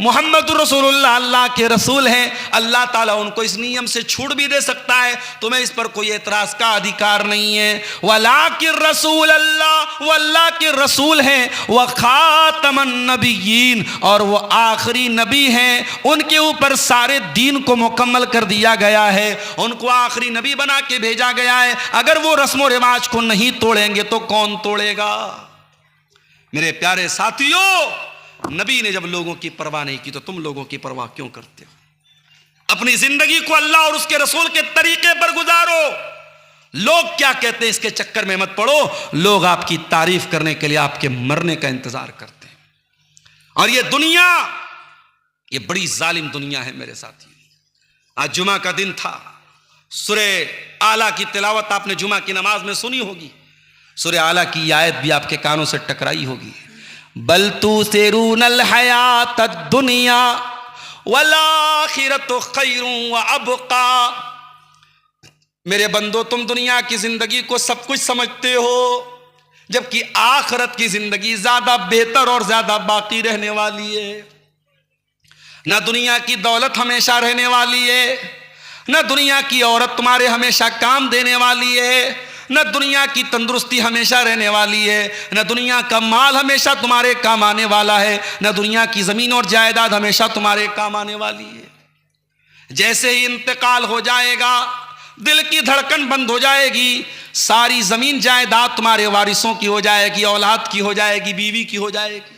मोहम्मद रसूलुल्लाह अल्लाह के रसूल हैं। अल्लाह ताला उनको इस नियम से छूट भी दे सकता है, तुम्हें इस पर कोई एतराज़ का अधिकार नहीं है। वलाकिर रसूल अल्लाह, वो अल्लाह के रसूल हैं। व खातमन नबिय्यीन, और वो आखिरी नबी हैं, उनके ऊपर सारे दीन को मुकम्मल कर दिया गया है, उनको आखिरी नबी बना के भेजा गया है। अगर वो रस्म व रिवाज को नहीं तोड़ेंगे तो कौन तोड़ेगा? मेरे प्यारे साथियों, नबी ने जब लोगों की परवाह नहीं की तो तुम लोगों की परवाह क्यों करते हो? अपनी जिंदगी को अल्लाह और उसके रसूल के तरीके पर गुजारो। लोग क्या कहते हैं इसके चक्कर में मत पड़ो। लोग आपकी तारीफ करने के लिए आपके मरने का इंतजार करते हैं। और ये दुनिया, ये बड़ी जालिम दुनिया है मेरे साथी। आज जुमा का दिन था, सूरे आला की तिलावत आपने जुमा की नमाज में सुनी होगी। सूरे आला की आयत भी आपके कानों से टकराई होगी। बल तुसिरूनल हयात दुनिया वल आखिरतु खैरुन व अबका। मेरे बंदो, तुम दुनिया की जिंदगी को सब कुछ समझते हो, जबकि आखिरत की जिंदगी ज्यादा बेहतर और ज्यादा बाकी रहने वाली है। ना दुनिया की दौलत हमेशा रहने वाली है, न दुनिया की औरत तुम्हारे हमेशा काम देने वाली है, न दुनिया की तंदुरुस्ती हमेशा रहने वाली है, न दुनिया का माल हमेशा तुम्हारे काम आने वाला है, न दुनिया की ज़मीन और जायदाद हमेशा तुम्हारे काम आने वाली है। जैसे ही इंतकाल हो जाएगा, दिल की धड़कन बंद हो जाएगी, सारी ज़मीन जायदाद तुम्हारे वारिसों की हो जाएगी, औलाद की हो जाएगी, बीवी की हो जाएगी।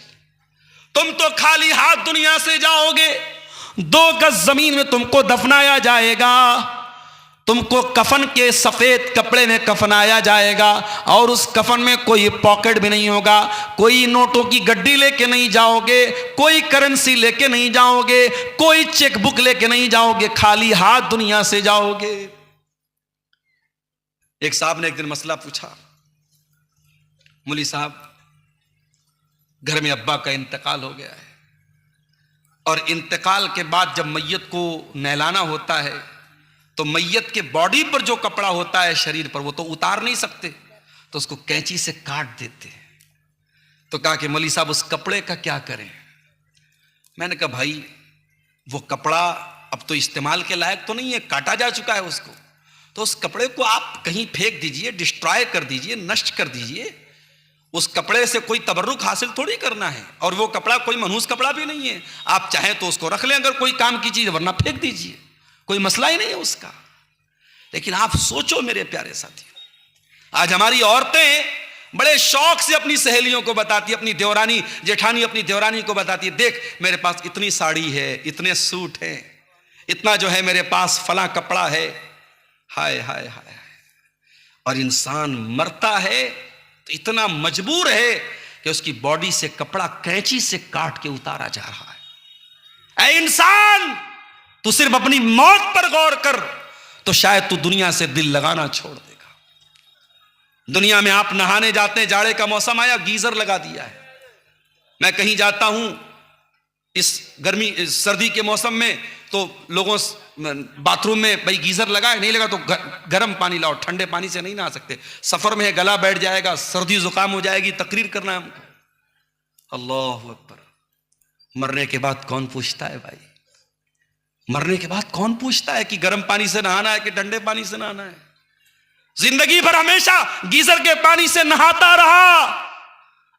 तुम तो खाली हाथ दुनिया से जाओगे। 2 गज जमीन में तुमको दफनाया जाएगा, तुमको कफन के सफेद कपड़े में कफनाया जाएगा, और उस कफन में कोई पॉकेट भी नहीं होगा, कोई नोटों की गड्डी लेके नहीं जाओगे, कोई करेंसी लेके नहीं जाओगे, कोई चेकबुक लेके नहीं जाओगे, खाली हाथ दुनिया से जाओगे। एक साहब ने एक दिन मसला पूछा, मुली साहब, घर में अब्बा का इंतकाल हो गया है, और इंतकाल के बाद जब मैयत को नहलाना होता है तो मैयत के बॉडी पर जो कपड़ा होता है शरीर पर, वो तो उतार नहीं सकते, तो उसको कैंची से काट देते हैं। तो कहा कि मौलवी साहब उस कपड़े का क्या करें? मैंने कहा भाई वो कपड़ा अब तो इस्तेमाल के लायक तो नहीं है, काटा जा चुका है उसको, तो उस कपड़े को आप कहीं फेंक दीजिए, डिस्ट्रॉय कर दीजिए, नष्ट कर दीजिए। उस कपड़े से कोई तबर्रुक हासिल थोड़ी करना है, और वो कपड़ा कोई मनहूस कपड़ा भी नहीं है। आप चाहें तो उसको रख लें अगर कोई काम की चीज़, वरना फेंक दीजिए, कोई मसला ही नहीं है उसका। लेकिन आप सोचो मेरे प्यारे साथियों, आज हमारी औरतें बड़े शौक से अपनी सहेलियों को बताती, अपनी देवरानी जेठानी अपनी देवरानी को बताती है, देख मेरे पास इतनी साड़ी है, इतने सूट हैं, इतना जो है मेरे पास फला कपड़ा है। हाय हाय हाय। और इंसान मरता है तो इतना मजबूर है कि उसकी बॉडी से कपड़ा कैंची से काट के उतारा जा रहा है। ऐ इंसान, तू सिर्फ अपनी मौत पर गौर कर तो शायद तू दुनिया से दिल लगाना छोड़ देगा। दुनिया में आप नहाने जाते हैं, जाड़े का मौसम आया, गीजर लगा दिया है। मैं कहीं जाता हूं इस सर्दी के मौसम में, तो लोगों बाथरूम में भाई गीजर लगा है, नहीं लगा तो गर्म पानी लाओ, ठंडे पानी से नहीं नहा सकते। सफर में है, गला बैठ जाएगा, सर्दी जुकाम हो जाएगी, तकरीर करना है हमको। अल्लाह अकबर। मरने के बाद कौन पूछता है भाई? मरने के बाद कौन पूछता है कि गर्म पानी से नहाना है कि ठंडे पानी से नहाना है? जिंदगी भर हमेशा गीजर के पानी से नहाता रहा।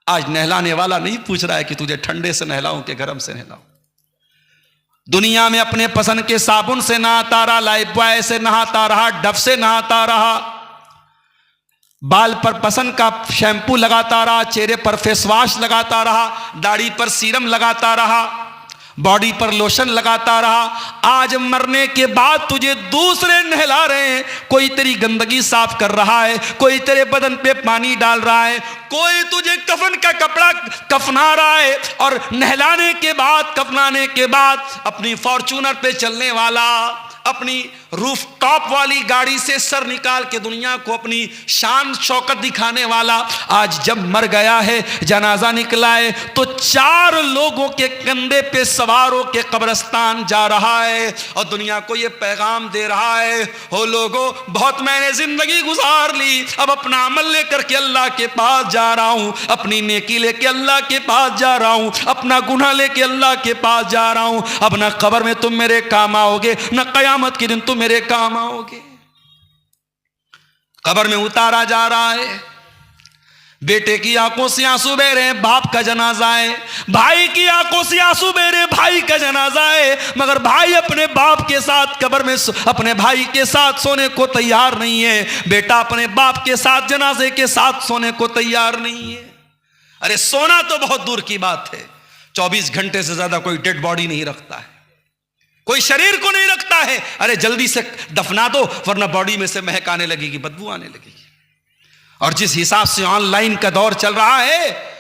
आज नहलाने वाला नहीं पूछ रहा है कि तुझे ठंडे से नहलाऊं कि गर्म से नहलाऊं। दुनिया में अपने पसंद के साबुन से नहाता रहा, लाइफबॉय से नहाता रहा, डव से नहाता रहा, बाल पर पसंद का शैम्पू लगाता रहा, चेहरे पर फेस वॉश लगाता रहा, दाढ़ी पर सीरम लगाता रहा, बॉडी पर लोशन लगाता रहा। आज मरने के बाद तुझे दूसरे नहला रहे हैं। कोई तेरी गंदगी साफ कर रहा है, कोई तेरे बदन पे पानी डाल रहा है, कोई तुझे कफन का कपड़ा कफना रहा है, और नहलाने के बाद, कफनाने के बाद अपनी फॉर्च्यूनर पे चलने वाला, अपनी रूफ टॉप वाली गाड़ी से सर निकाल के दुनिया को अपनी शान शौकत दिखाने वाला, आज जब मर गया है, जनाजा निकला है, तो 4 लोगों के कंधे पे सवार होके कब्रिस्तान जा रहा है और दुनिया को ये पैगाम दे रहा है, हो लोगों, बहुत मैंने जिंदगी गुजार ली, अब अपना अमल लेकर के अल्लाह के पास जा रहा हूं, अपनी नेकी लेके अल्लाह के पास जा रहा हूं, अपना गुनाह लेके अल्लाह के पास जा रहा हूं। अब ना कब्र में तुम मेरे काम आओगे, ना कयामत के दिन तुम मेरे काम आओगे। कब्र में उतारा जा रहा है, बेटे की आंखों से आंसू बह रहे हैं, बाप का जनाजा है, भाई की आंखों से आंसू बह रहे हैं, भाई का जनाजा है, मगर भाई अपने बाप के साथ कब्र में अपने भाई के साथ सोने को तैयार नहीं है, बेटा अपने बाप के साथ जनाजे के साथ सोने को तैयार नहीं है। अरे सोना तो बहुत दूर की बात है, 24 घंटे से ज्यादा कोई डेड बॉडी नहीं रखता है, कोई शरीर को नहीं रखता है। अरे जल्दी से दफना दो, वरना बॉडी में से महक आने लगेगी, बदबू आने लगेगी। और जिस हिसाब से ऑनलाइन का दौर चल रहा है,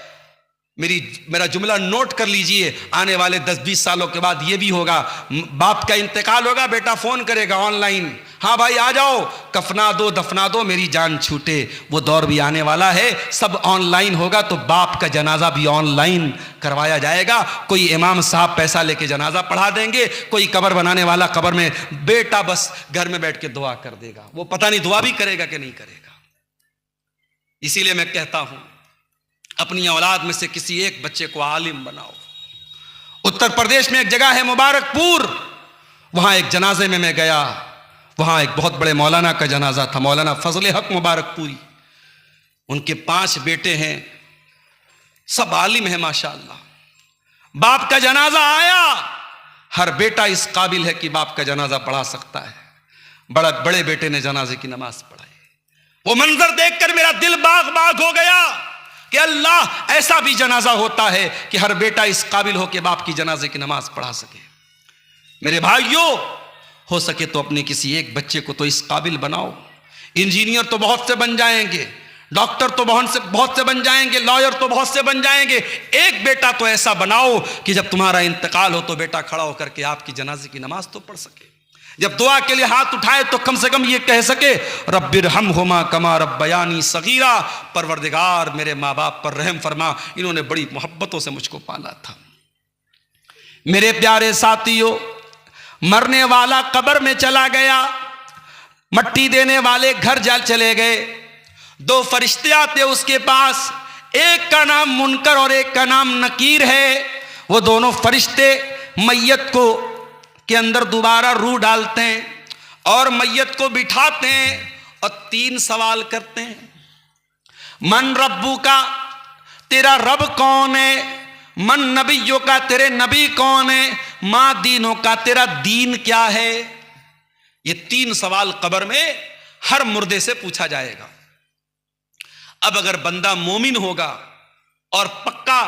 मेरा जुमला नोट कर लीजिए, आने वाले 10-20 सालों के बाद ये भी होगा, बाप का इंतकाल होगा, बेटा फोन करेगा ऑनलाइन, हाँ भाई आ जाओ, कफना दो, दफना दो, मेरी जान छूटे। वो दौर भी आने वाला है, सब ऑनलाइन होगा, तो बाप का जनाजा भी ऑनलाइन करवाया जाएगा। कोई इमाम साहब पैसा लेके जनाजा पढ़ा देंगे, कोई कब्र बनाने वाला कब्र में, बेटा बस घर में बैठ के दुआ कर देगा। वो पता नहीं दुआ भी करेगा कि नहीं करेगा। इसीलिए मैं कहता हूं, अपनी औलाद में से किसी एक बच्चे को आलिम बनाओ। उत्तर प्रदेश में एक जगह है मुबारकपुर, वहां एक जनाजे में मैं गया, वहां एक बहुत बड़े मौलाना का जनाजा था, मौलाना फजल हक मुबारकपुरी। उनके 5 बेटे हैं, सब आलिम है माशाअल्लाह। बाप का जनाजा आया, हर बेटा इस काबिल है कि बाप का जनाजा पढ़ा सकता है। बड़े बेटे ने जनाजे की नमाज पढ़ाई। वो मंजर देखकर मेरा दिल बाग बाग हो गया कि अल्लाह, ऐसा भी जनाजा होता है कि हर बेटा इस काबिल हो कि बाप की जनाजे की नमाज पढ़ा सके। मेरे भाइयों, हो सके तो अपने किसी एक बच्चे को तो इस काबिल बनाओ। इंजीनियर तो बहुत से बन जाएंगे, डॉक्टर तो बहुत से बन जाएंगे, लॉयर तो बहुत से बन जाएंगे, एक बेटा तो ऐसा बनाओ कि जब तुम्हारा इंतकाल हो तो बेटा खड़ा होकर के आपकी जनाजे की नमाज तो पढ़ सके। जब दुआ के लिए हाथ उठाए तो कम से कम ये कह सके, रब्बिरहमहुमा कमा रब्बयानी सगीरा, परवरदिगार मेरे माँ बाप पर रहम फरमा, इन्होंने बड़ी मोहब्बतों से मुझको पाला था। मेरे प्यारे साथियों, मरने वाला कब्र में चला गया, मट्टी देने वाले घर जा चले गए, 2 फरिश्ते आते उसके पास, एक का नाम मुनकर और एक का नाम नकीर है। वो दोनों फरिश्ते मैयत को के अंदर दोबारा रूह डालते हैं और मैयत को बिठाते हैं और 3 सवाल करते हैं। मन रब्बू का, तेरा रब कौन है? मन नबियों का, तेरे नबी कौन है? मां दीनों का, तेरा दीन क्या है? ये 3 सवाल कब्र में हर मुर्दे से पूछा जाएगा। अब अगर बंदा मोमिन होगा और पक्का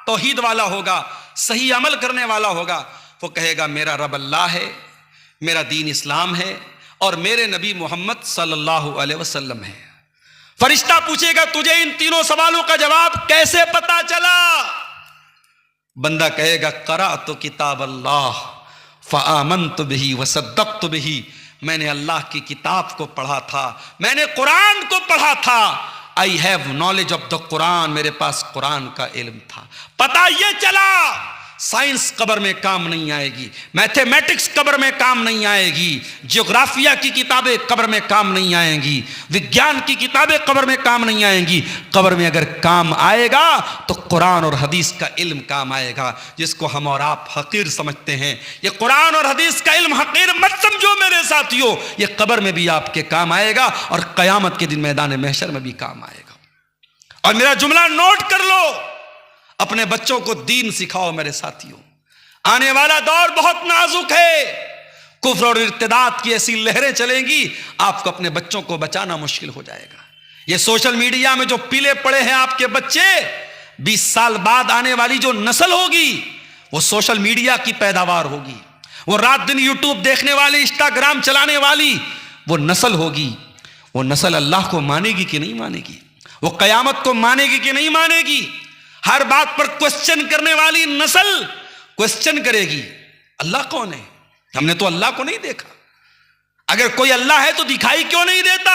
तौहीद वाला होगा, सही अमल करने वाला होगा, वो कहेगा मेरा रब अल्लाह है, मेरा दीन इस्लाम है और मेरे नबी मोहम्मद सल्लल्लाहु अलैहि वसल्लम है। फरिश्ता पूछेगा तुझे इन 3 सवालों का जवाब कैसे पता चला? बंदा कहेगा क़राअतु किताब अल्लाह फ़आमनतु बिही वसद्दक़तु बिही, मैंने अल्लाह की किताब को पढ़ा था, मैंने कुरान को पढ़ा था I have knowledge of the Quran, मेरे पास कुरान का इल्म था। पता ये चला साइंस कब्र में काम नहीं आएगी, मैथमेटिक्स कब्र में काम नहीं आएगी, ज्योग्राफिया की किताबें कब्र में काम नहीं आएंगी, विज्ञान की किताबें कब्र में काम नहीं आएंगी। कब्र में अगर काम आएगा तो कुरान और हदीस का इल्म काम आएगा, जिसको हम और आप हकीर समझते हैं। ये कुरान और हदीस का इल्म हकीर मत समझो मेरे साथियों, ये कब्र में भी आपके काम आएगा और कयामत के दिन मैदान महशर में भी काम आएगा। और मेरा जुमला नोट कर लो, अपने बच्चों को दीन सिखाओ मेरे साथियों। आने वाला दौर बहुत नाजुक है, कुफ्र और इर्तिदाद की ऐसी लहरें चलेंगी, आपको अपने बच्चों को बचाना मुश्किल हो जाएगा। ये सोशल मीडिया में जो पीले पड़े हैं आपके बच्चे, 20 साल बाद आने वाली जो नस्ल होगी वो सोशल मीडिया की पैदावार होगी। वो रात दिन यूट्यूब देखने वाली, इंस्टाग्राम चलाने वाली वो नस्ल होगी। वो नस्ल अल्लाह को मानेगी कि नहीं मानेगी? वो कयामत को मानेगी कि नहीं मानेगी? हर बात पर क्वेश्चन करने वाली नस्ल क्वेश्चन करेगी, अल्लाह कौन है? हमने तो अल्लाह को नहीं देखा। अगर कोई अल्लाह है तो दिखाई क्यों नहीं देता?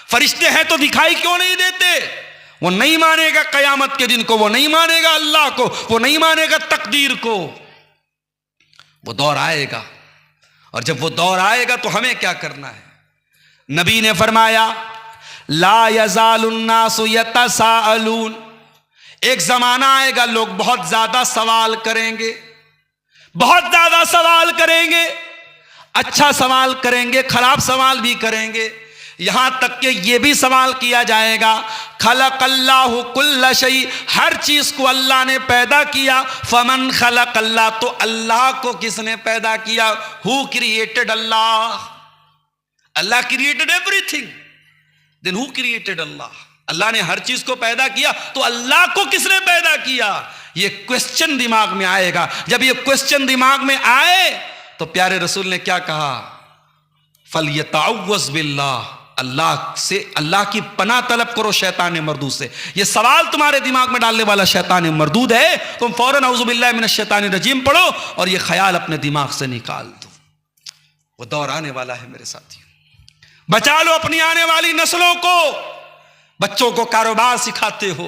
फरिश्ते हैं तो दिखाई क्यों नहीं देते? वो नहीं मानेगा कयामत के दिन को, वो नहीं मानेगा अल्लाह को, वो नहीं मानेगा तकदीर को। वो दौर आएगा, और जब वो दौर आएगा तो हमें क्या करना है? नबी ने फरमाया ला यज़ालुन्नासु यतसाअलून, एक जमाना आएगा लोग बहुत ज्यादा सवाल करेंगे, बहुत ज्यादा सवाल करेंगे, अच्छा सवाल करेंगे, खराब सवाल भी करेंगे। यहां तक कि यह भी सवाल किया जाएगा खलक़ल्लाहु कुल्ल शै, हर चीज को अल्लाह ने पैदा किया। फमन खलक़ल्लाह, तो अल्लाह को किसने पैदा किया? Who created Allah? Allah created everything, then who created Allah? Allah ने हर चीज को पैदा किया, तो अल्लाह को किसने पैदा किया? ये क्वेश्चन दिमाग में आएगा। जब ये क्वेश्चन दिमाग में आए तो प्यारे रसूल ने क्या कहा? फलयतअव्वज़ बिल्लाह, अल्लाह से, अल्लाह की पनाह तलब करो शैतान मरदूद से। ये सवाल तुम्हारे दिमाग में डालने वाला शैतान मरदूद है, तुम फौरन औज़ु बिल्लाहि मिनश शैतानिर रजीम पढ़ो और ये ख्याल अपने दिमाग से निकाल दो। वो दौर आने वाला है मेरे साथियों, बचा लो अपनी आने वाली नस्लों को। बच्चों को कारोबार सिखाते हो,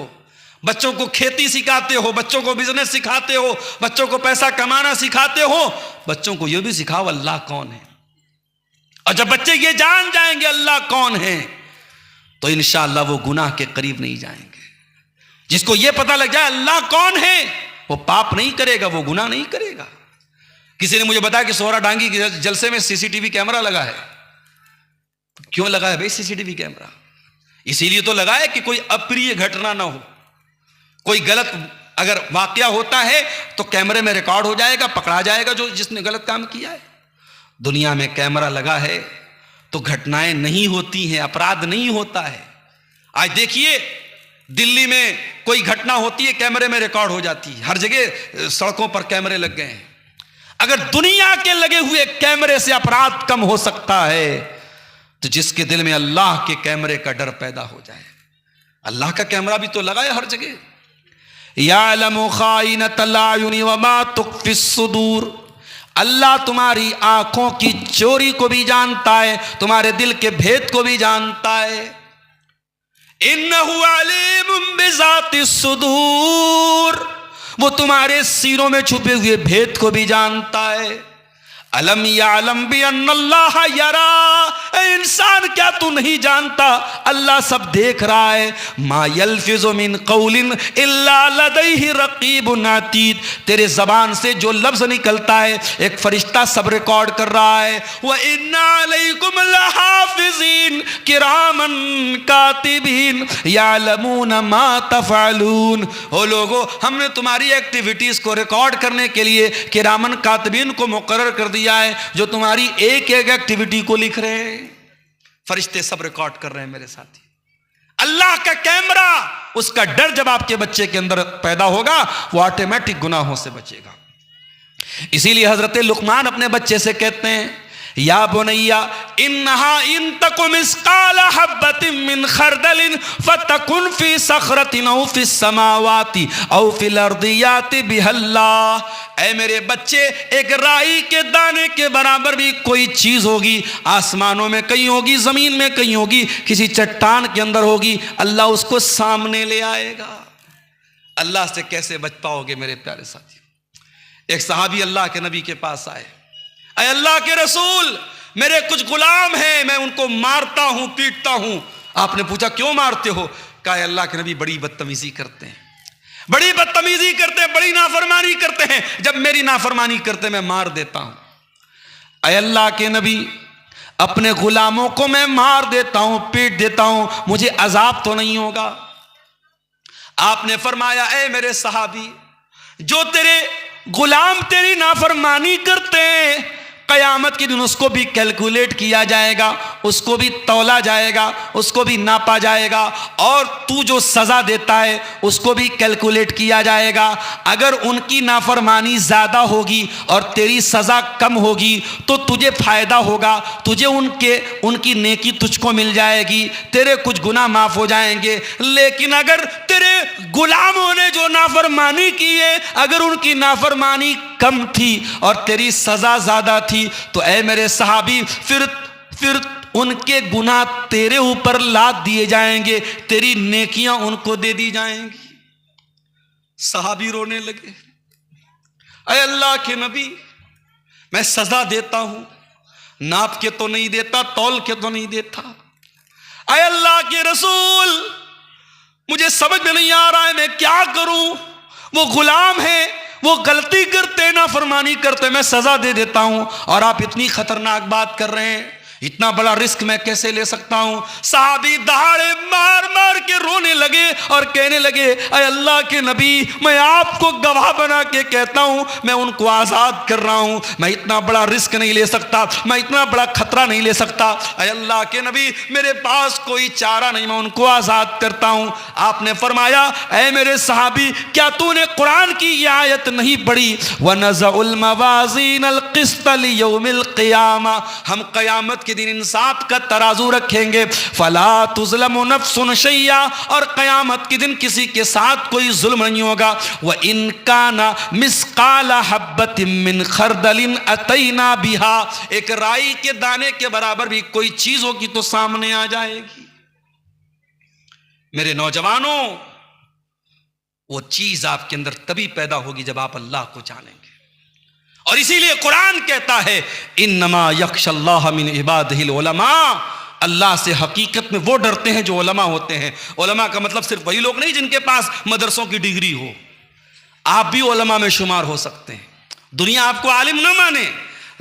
बच्चों को खेती सिखाते हो, बच्चों को बिजनेस सिखाते हो, बच्चों को पैसा कमाना सिखाते हो, बच्चों को यह भी सिखाओ अल्लाह कौन है। और जब बच्चे ये जान जाएंगे अल्लाह कौन है तो इंशाअल्लाह वो गुनाह के करीब नहीं जाएंगे। जिसको ये पता लग जाए अल्लाह कौन है वो पाप नहीं करेगा, वो गुनाह नहीं करेगा। किसी ने मुझे बताया कि सोहरा डांगी के जलसे में सीसीटीवी कैमरा लगा है। क्यों लगा है भाई सीसीटीवी कैमरा? इसीलिए तो लगा है कि कोई अप्रिय घटना ना हो, कोई गलत अगर वाकया होता है तो कैमरे में रिकॉर्ड हो जाएगा, पकड़ा जाएगा जो जिसने गलत काम किया है। दुनिया में कैमरा लगा है तो घटनाएं नहीं होती हैं, अपराध नहीं होता है। आज देखिए दिल्ली में कोई घटना होती है, कैमरे में रिकॉर्ड हो जाती है। हर जगह सड़कों पर कैमरे लग गए हैं। अगर दुनिया के लगे हुए कैमरे से अपराध कम हो सकता है तो जिसके दिल में अल्लाह के कैमरे का डर पैदा हो जाए। अल्लाह का कैमरा भी तो लगा है हर जगह। यालमु खाइनतल आयुनि व मा तुख्फिस सुदूर, अल्लाह तुम्हारी आंखों की चोरी को भी जानता है, तुम्हारे दिल के भेद को भी जानता है। इन्नहु अलीमुम बिज़ातिस सुदूर, वो तुम्हारे सीनों में छुपे हुए भेद को भी जानता है। अलम यालम बि अन्नल्लाह यरा, इंसान क्या तू नहीं जानता अल्लाह सब देख रहा है। मा यल्फिज़ु मिन कौलिन इल्ला लदैहि रक़ीबुन अतीद, तेरे जबान से जो लफ्ज निकलता है एक फरिश्ता सब रिकॉर्ड कर रहा है। व इन्ना अलैकुम लहाफ़िज़ीन किरामन कातिबीन यालमून मा तफ़अलून, ओ लोगो हमने तुम्हारी एक्टिविटीज को रिकॉर्ड करने के लिए किरामन कातिबीन को मुकर्रर कर दिया है जो तुम्हारी एक एक एक्टिविटी को लिख रहे हैं। फरिश्ते सब रिकॉर्ड कर रहे हैं मेरे साथी। अल्लाह का कैमरा, उसका डर जब आपके बच्चे के अंदर पैदा होगा वो ऑटोमेटिक गुनाहों से बचेगा। इसीलिए हजरत लुकमान अपने बच्चे से कहते हैं या बुनैया इन्नहा इन तकुम मिस्काल हब्बतिन मिन खरदलिन फतकुन फी सखरतिन औ फिस समावाति औ फिल अर्दि याति बिहल्लाह। ऐ मेरे बच्चे, एक राई के दाने के बराबर भी कोई चीज होगी, आसमानों में कहीं होगी, जमीन में कहीं होगी, किसी चट्टान के अंदर होगी, अल्लाह उसको सामने ले आएगा। अल्लाह से कैसे बच पाओगे मेरे प्यारे साथी। एक सहाबी अल्लाह के नबी के पास आए, अय अल्लाह के रसूल, मेरे कुछ गुलाम हैं, मैं उनको मारता हूं, पीटता हूं। आपने पूछा क्यों मारते हो? कहा अल्लाह के नबी बड़ी बदतमीजी करते हैं, बड़ी बदतमीजी करते हैं, बड़ी नाफरमानी करते हैं, जब मेरी नाफरमानी करते मैं मार देता हूं। अय अल्लाह के नबी, अपने गुलामों को मैं मार देता हूं, पीट देता हूं, मुझे अजाब तो नहीं होगा? आपने फरमाया, ऐ मेरे सहाबी, जो तेरे गुलाम तेरी नाफरमानी करते हैं, कयामत के दिन उसको भी कैलकुलेट किया जाएगा, उसको भी तौला जाएगा, उसको भी नापा जाएगा, और तू जो सज़ा देता है उसको भी कैलकुलेट किया जाएगा। अगर उनकी नाफरमानी ज़्यादा होगी और तेरी सज़ा कम होगी तो तुझे फ़ायदा होगा, तुझे उनकी नेकी तुझको मिल जाएगी, तेरे कुछ गुनाह माफ़ हो जाएंगे। लेकिन अगर तेरे गुलामों ने जो नाफरमानी की है, अगर उनकी नाफरमानी कम थी और तेरी सज़ा ज़्यादा थी, तो ऐ मेरे सहाबी, फिर उनके गुनाह तेरे ऊपर लाद दिए जाएंगे, तेरी नेकियां उनको दे दी जाएंगी। सहाबी रोने लगे, ऐ अल्लाह के नबी, मैं सजा देता हूं, नाप के तो नहीं देता, तौल के तो नहीं देता। ऐ अल्लाह के रसूल, मुझे समझ में नहीं आ रहा है मैं क्या करूं। वो गुलाम है, वो गलती करते, नाफरमानी करते, मैं सजा दे देता हूं, और आप इतनी खतरनाक बात कर रहे हैं, इतना बड़ा रिस्क मैं कैसे ले सकता हूं। साहबी दहाड़े मार मार के रोने लगे और कहने लगे, अय अल्लाह के नबी, मैं आपको गवाह बना के कहता हूं, मैं उनको आज़ाद कर रहा हूं, मैं इतना बड़ा रिस्क नहीं ले सकता, मैं इतना बड़ा खतरा नहीं ले सकता। अय अल्लाह के नबी, मेरे पास कोई चारा नहीं, मैं उनको आज़ाद करता हूं। आपने फरमाया, ऐ मेरे सहाबी, क्या तूने कुरान की ये आयत नहीं पढ़ी, वनज़उल मवाज़ीनल क़िस्त लियौमिल क़ियामा, हम क़यामत के दिन इंसाफ का तराजू रखेंगे, फला तुज़लमु नफ्सुन शैया, और क़यामत के दिन किसी के साथ कोई जुल्म नहीं होगा। व इन काना मिस्काल हब्बतिन मिन खरदलिन अतैना बिहा, एक राई के दाने के बराबर भी कोई चीज होगी तो सामने आ जाएगी। मेरे नौजवानों, वो चीज आपके अंदर तभी पैदा होगी जब आप अल्लाह को जानेंगे। और इसीलिए कुरान कहता है, इन्नमा यख्शल्लाह मिन इबादिहिल उलमा, अल्लाह से हकीकत में वो डरते हैं जो उलमा होते हैं। उलमा का मतलब सिर्फ वही लोग नहीं जिनके पास मदरसों की डिग्री हो, आप भी उलमा में शुमार हो सकते हैं। दुनिया आपको आलिम न माने,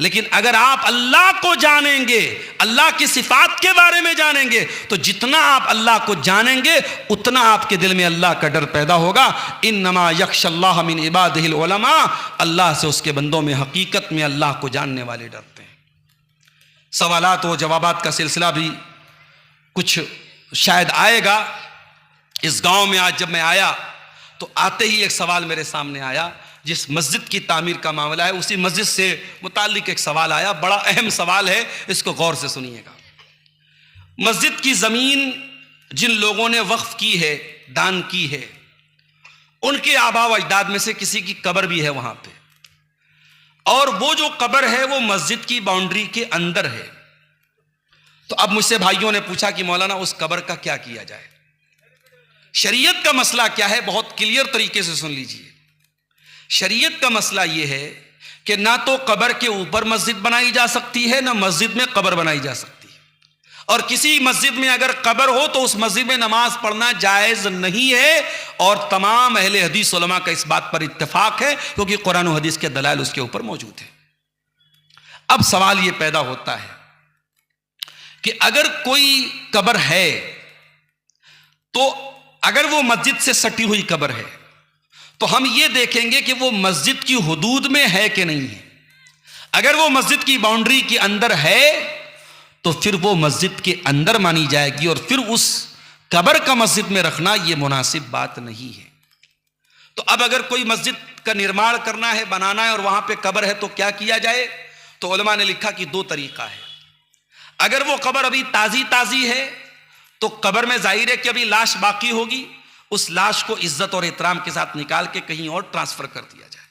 लेकिन अगर आप अल्लाह को जानेंगे, अल्लाह की सिफात के बारे में जानेंगे, तो जितना आप अल्लाह को जानेंगे उतना आपके दिल में अल्लाह का डर पैदा होगा। इन्नमा यख्शल्लाह मिन इबादिहिल उलमा, अल्लाह से उसके बंदों में हकीकत में अल्लाह को जानने वाले डरते हैं। सवालात व जवाबात का सिलसिला भी कुछ शायद आएगा। इस गांव में आज जब मैं आया तो आते ही एक सवाल मेरे सामने आया, जिस मस्जिद की तामीर का मामला है उसी मस्जिद से मुताल्लिक एक सवाल आया, बड़ा अहम सवाल है, इसको गौर से सुनिएगा। मस्जिद की ज़मीन जिन लोगों ने वक्फ की है, दान की है, उनके आबा व अजदाद में से किसी की कब्र भी है वहाँ पे, और वो जो कब्र है वो मस्जिद की बाउंड्री के अंदर है। तो अब मुझसे भाइयों ने पूछा कि मौलाना उस कब्र का क्या किया जाए। शरीयत का मसला क्या है, बहुत क्लियर तरीके से सुन लीजिए। शरीयत का मसला यह है कि ना तो कब्र के ऊपर मस्जिद बनाई जा सकती है, ना मस्जिद में कब्र बनाई जा सकती है, और किसी मस्जिद में अगर कब्र हो तो उस मस्जिद में नमाज पढ़ना जायज़ नहीं है। और तमाम अहले हदीस उलमा का इस बात पर इत्तेफाक है, क्योंकि कुरान और हदीस के दलाइल उसके ऊपर मौजूद है। अब सवाल यह पैदा होता है कि अगर कोई कब्र है, तो अगर वो मस्जिद से सटी हुई कब्र है तो हम ये देखेंगे कि वो मस्जिद की हुदूद में है कि नहीं है। अगर वो मस्जिद की बाउंड्री के अंदर है तो फिर वो मस्जिद के अंदर मानी जाएगी, और फिर उस कब्र का मस्जिद में रखना ये मुनासिब बात नहीं है। तो अब अगर कोई मस्जिद का निर्माण करना है, बनाना है, और वहां पे कब्र है तो क्या किया जाए। तो उलमा ने लिखा कि दो तरीका है। अगर वो कब्र अभी ताजी ताजी है तो कब्र में जाहिर है कि अभी लाश बाकी होगी, उस लाश को इज्जत और एहतराम के साथ निकाल के कहीं और ट्रांसफर कर दिया जाए।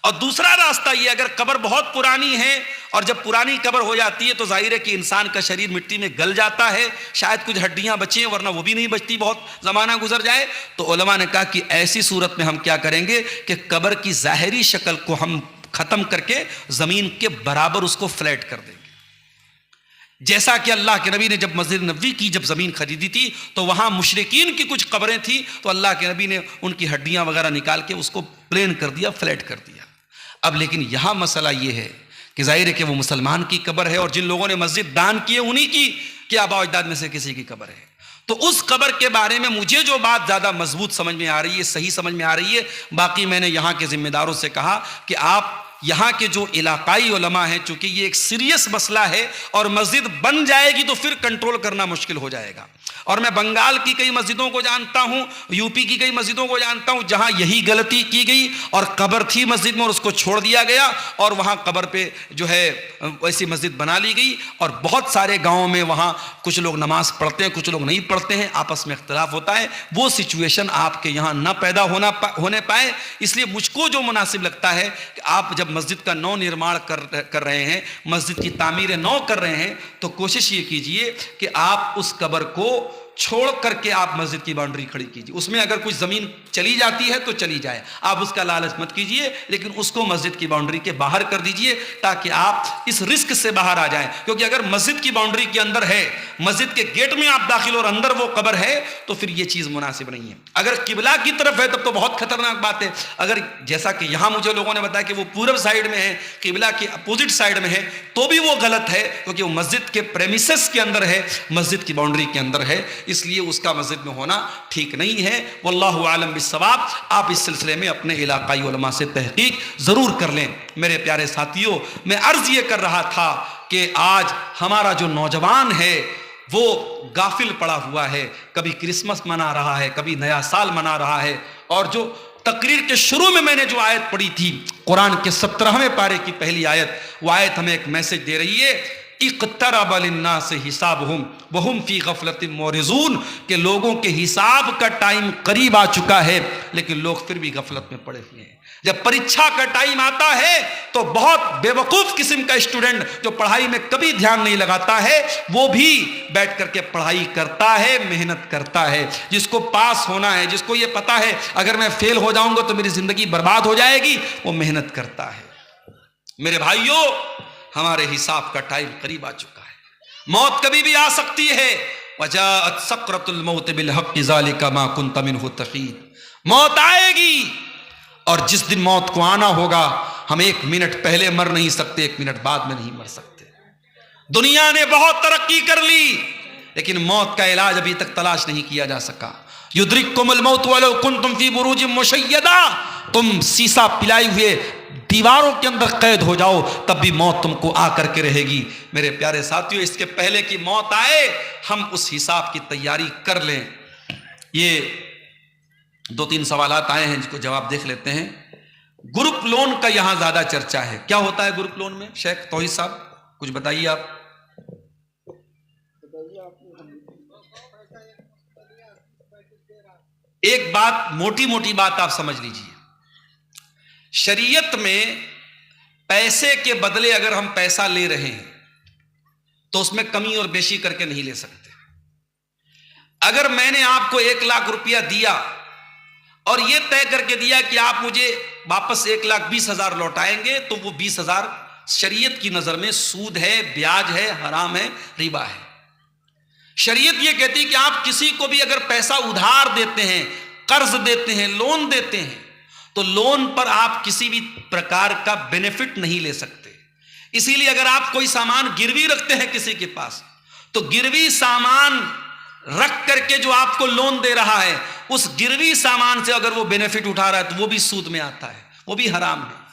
और दूसरा रास्ता ये, अगर कब्र बहुत पुरानी है और जब पुरानी कब्र हो जाती है तो जाहिर है कि इंसान का शरीर मिट्टी में गल जाता है, शायद कुछ हड्डियां बची हैं वरना वो भी नहीं बचती, बहुत जमाना गुजर जाए। तो उलमा ने कहा कि ऐसी सूरत में हम क्या करेंगे कि कब्र की जाहिरी शक्ल को हम खत्म करके जमीन के बराबर उसको फ्लैट कर देंगे। जैसा कि अल्लाह के नबी ने जब मस्जिद नबवी की जब ज़मीन खरीदी थी तो वहाँ मुशरिकीन की कुछ कब्रें थी, तो अल्लाह के नबी ने उनकी हड्डियाँ वगैरह निकाल के उसको प्लेन कर दिया, फ्लैट कर दिया। अब लेकिन यहाँ मसला ये है कि जाहिर है कि वो मुसलमान की कब्र है और जिन लोगों ने मस्जिद दान की है उन्हीं की क्या आबा अजदाद में से किसी की कब्र है। तो उस कब्र के बारे में मुझे जो बात ज़्यादा मजबूत समझ में आ रही है, सही समझ में आ रही है, बाकी मैंने यहाँ के ज़िम्मेदारों से कहा कि आप यहाँ के जो इलाकाई उलमा हैं, चूंकि ये एक सीरियस मसला है और मस्जिद बन जाएगी तो फिर कंट्रोल करना मुश्किल हो जाएगा। और मैं बंगाल की कई मस्जिदों को जानता हूँ, यूपी की कई मस्जिदों को जानता हूँ जहाँ यही गलती की गई और कब्र थी मस्जिद में और उसको छोड़ दिया गया और वहाँ कब्र पे जो है वैसी मस्जिद बना ली गई। और बहुत सारे गाँवों में वहाँ कुछ लोग नमाज पढ़ते हैं, कुछ लोग नहीं पढ़ते हैं, आपस में इख्तलाफ होता है। वो सिचुएशन आपके यहाँ न पैदा होने पाए, इसलिए मुझको जो मुनासिब लगता है कि आप जब मस्जिद का नौ निर्माण कर रहे हैं, मस्जिद की तामीर नौ कर रहे हैं, तो कोशिश ये कीजिए कि आप उस कब्र को छोड़ करके आप मस्जिद की बाउंड्री खड़ी कीजिए। उसमें अगर कुछ ज़मीन चली जाती है तो चली जाए, आप उसका लालच मत कीजिए, लेकिन उसको मस्जिद की बाउंड्री के बाहर कर दीजिए ताकि आप इस रिस्क से बाहर आ जाएं। क्योंकि अगर मस्जिद की बाउंड्री के अंदर है, मस्जिद के गेट में आप दाखिल और अंदर वो कब्र है, तो फिर ये चीज़ मुनासिब नहीं है। अगर किबला की तरफ है तब तो बहुत खतरनाक बात है। अगर जैसा कि यहाँ मुझे लोगों ने बताया कि वो पूर्व साइड में है, किबला के अपोजिट साइड में है, तो भी वो गलत है क्योंकि वो मस्जिद के प्रेमिसेस के अंदर है, मस्जिद की बाउंड्री के अंदर है, इसलिए उसका मस्जिद में होना ठीक नहीं है। वल्लाहु आलम बिस्सवाब। आप इस सिलसिले में अपने इलाकाई उलमा से तहकीक जरूर कर लें। मेरे प्यारे साथियों, मैं अर्ज ये कर रहा था कि आज हमारा जो नौजवान है वो गाफिल पड़ा हुआ है, कभी क्रिसमस मना रहा है, कभी नया साल मना रहा है। और जो तकरीर के शुरू में मैंने जो आयत पढ़ी थी, कुरान के 17वें पारे की पहली आयत, वो आयत हमें एक मैसेज दे रही है, इक़्तरब लिन्नास हिसाबहुम वहुम फी गफलतिन मोरिजून, के लोगों के हिसाब का टाइम करीब आ चुका है लेकिन लोग फिर भी गफलत में पड़े हुए हैं। जब परीक्षा का टाइम आता है तो बहुत बेवकूफ़ किस्म का स्टूडेंट जो पढ़ाई में कभी ध्यान नहीं लगाता है, वो भी बैठ करके पढ़ाई करता है, मेहनत करता है। जिसको पास होना है, जिसको ये पता है अगर मैं फेल हो जाऊंगा तो मेरी ज़िंदगी बर्बाद हो जाएगी, वो मेहनत करता है। मेरे भाइयों, हमारे हिसाब का टाइम करीब आ चुका है। मौत कभी भी आ सकती है। वजाअत सकरतुल मौत बिल हक़्क़ि ज़ालिका मा कुन्त मिन्हु तहीद। मौत आएगी और जिस दिन मौत को आना होगा, हम 1 मिनट पहले मर नहीं सकते, 1 मिनट बाद में नहीं मर सकते। दुनिया ने बहुत तरक्की कर ली लेकिन मौत का इलाज अभी तक तलाश नहीं किया जा सका। युद्रिकुमुल मौत वलौ कुन्तुम फी बुरूजिम मुशय्यदा, तुम शीशा पिलाए हुए दीवारों के अंदर कैद हो जाओ तब भी मौत तुमको आकर के रहेगी। मेरे प्यारे साथियों, इसके पहले कि मौत आए हम उस हिसाब की तैयारी कर लें। ये 2-3 सवालात आए हैं जिसको जवाब देख लेते हैं। ग्रुप लोन का यहां ज्यादा चर्चा है, क्या होता है ग्रुप लोन में? शेख तौहीद साहब कुछ बताइए आप। एक बात, मोटी मोटी बात आप समझ लीजिए, शरीयत में पैसे के बदले अगर हम पैसा ले रहे हैं तो उसमें कमी और बेशी करके नहीं ले सकते। अगर मैंने आपको 1 लाख रुपया दिया और यह तय करके दिया कि आप मुझे वापस 1,20,000 लौटाएंगे, तो वो 20,000 शरीयत की नजर में सूद है, ब्याज है, हराम है, रिबा है। शरीयत ये कहती है कि आप किसी को भी अगर पैसा उधार देते हैं, कर्ज देते हैं, लोन देते हैं, तो लोन पर आप किसी भी प्रकार का बेनिफिट नहीं ले सकते। इसीलिए अगर आप कोई सामान गिरवी रखते हैं किसी के पास, तो गिरवी सामान रख करके जो आपको लोन दे रहा है, उस गिरवी सामान से अगर वो बेनिफिट उठा रहा है तो वो भी सूद में आता है, वो भी हराम है।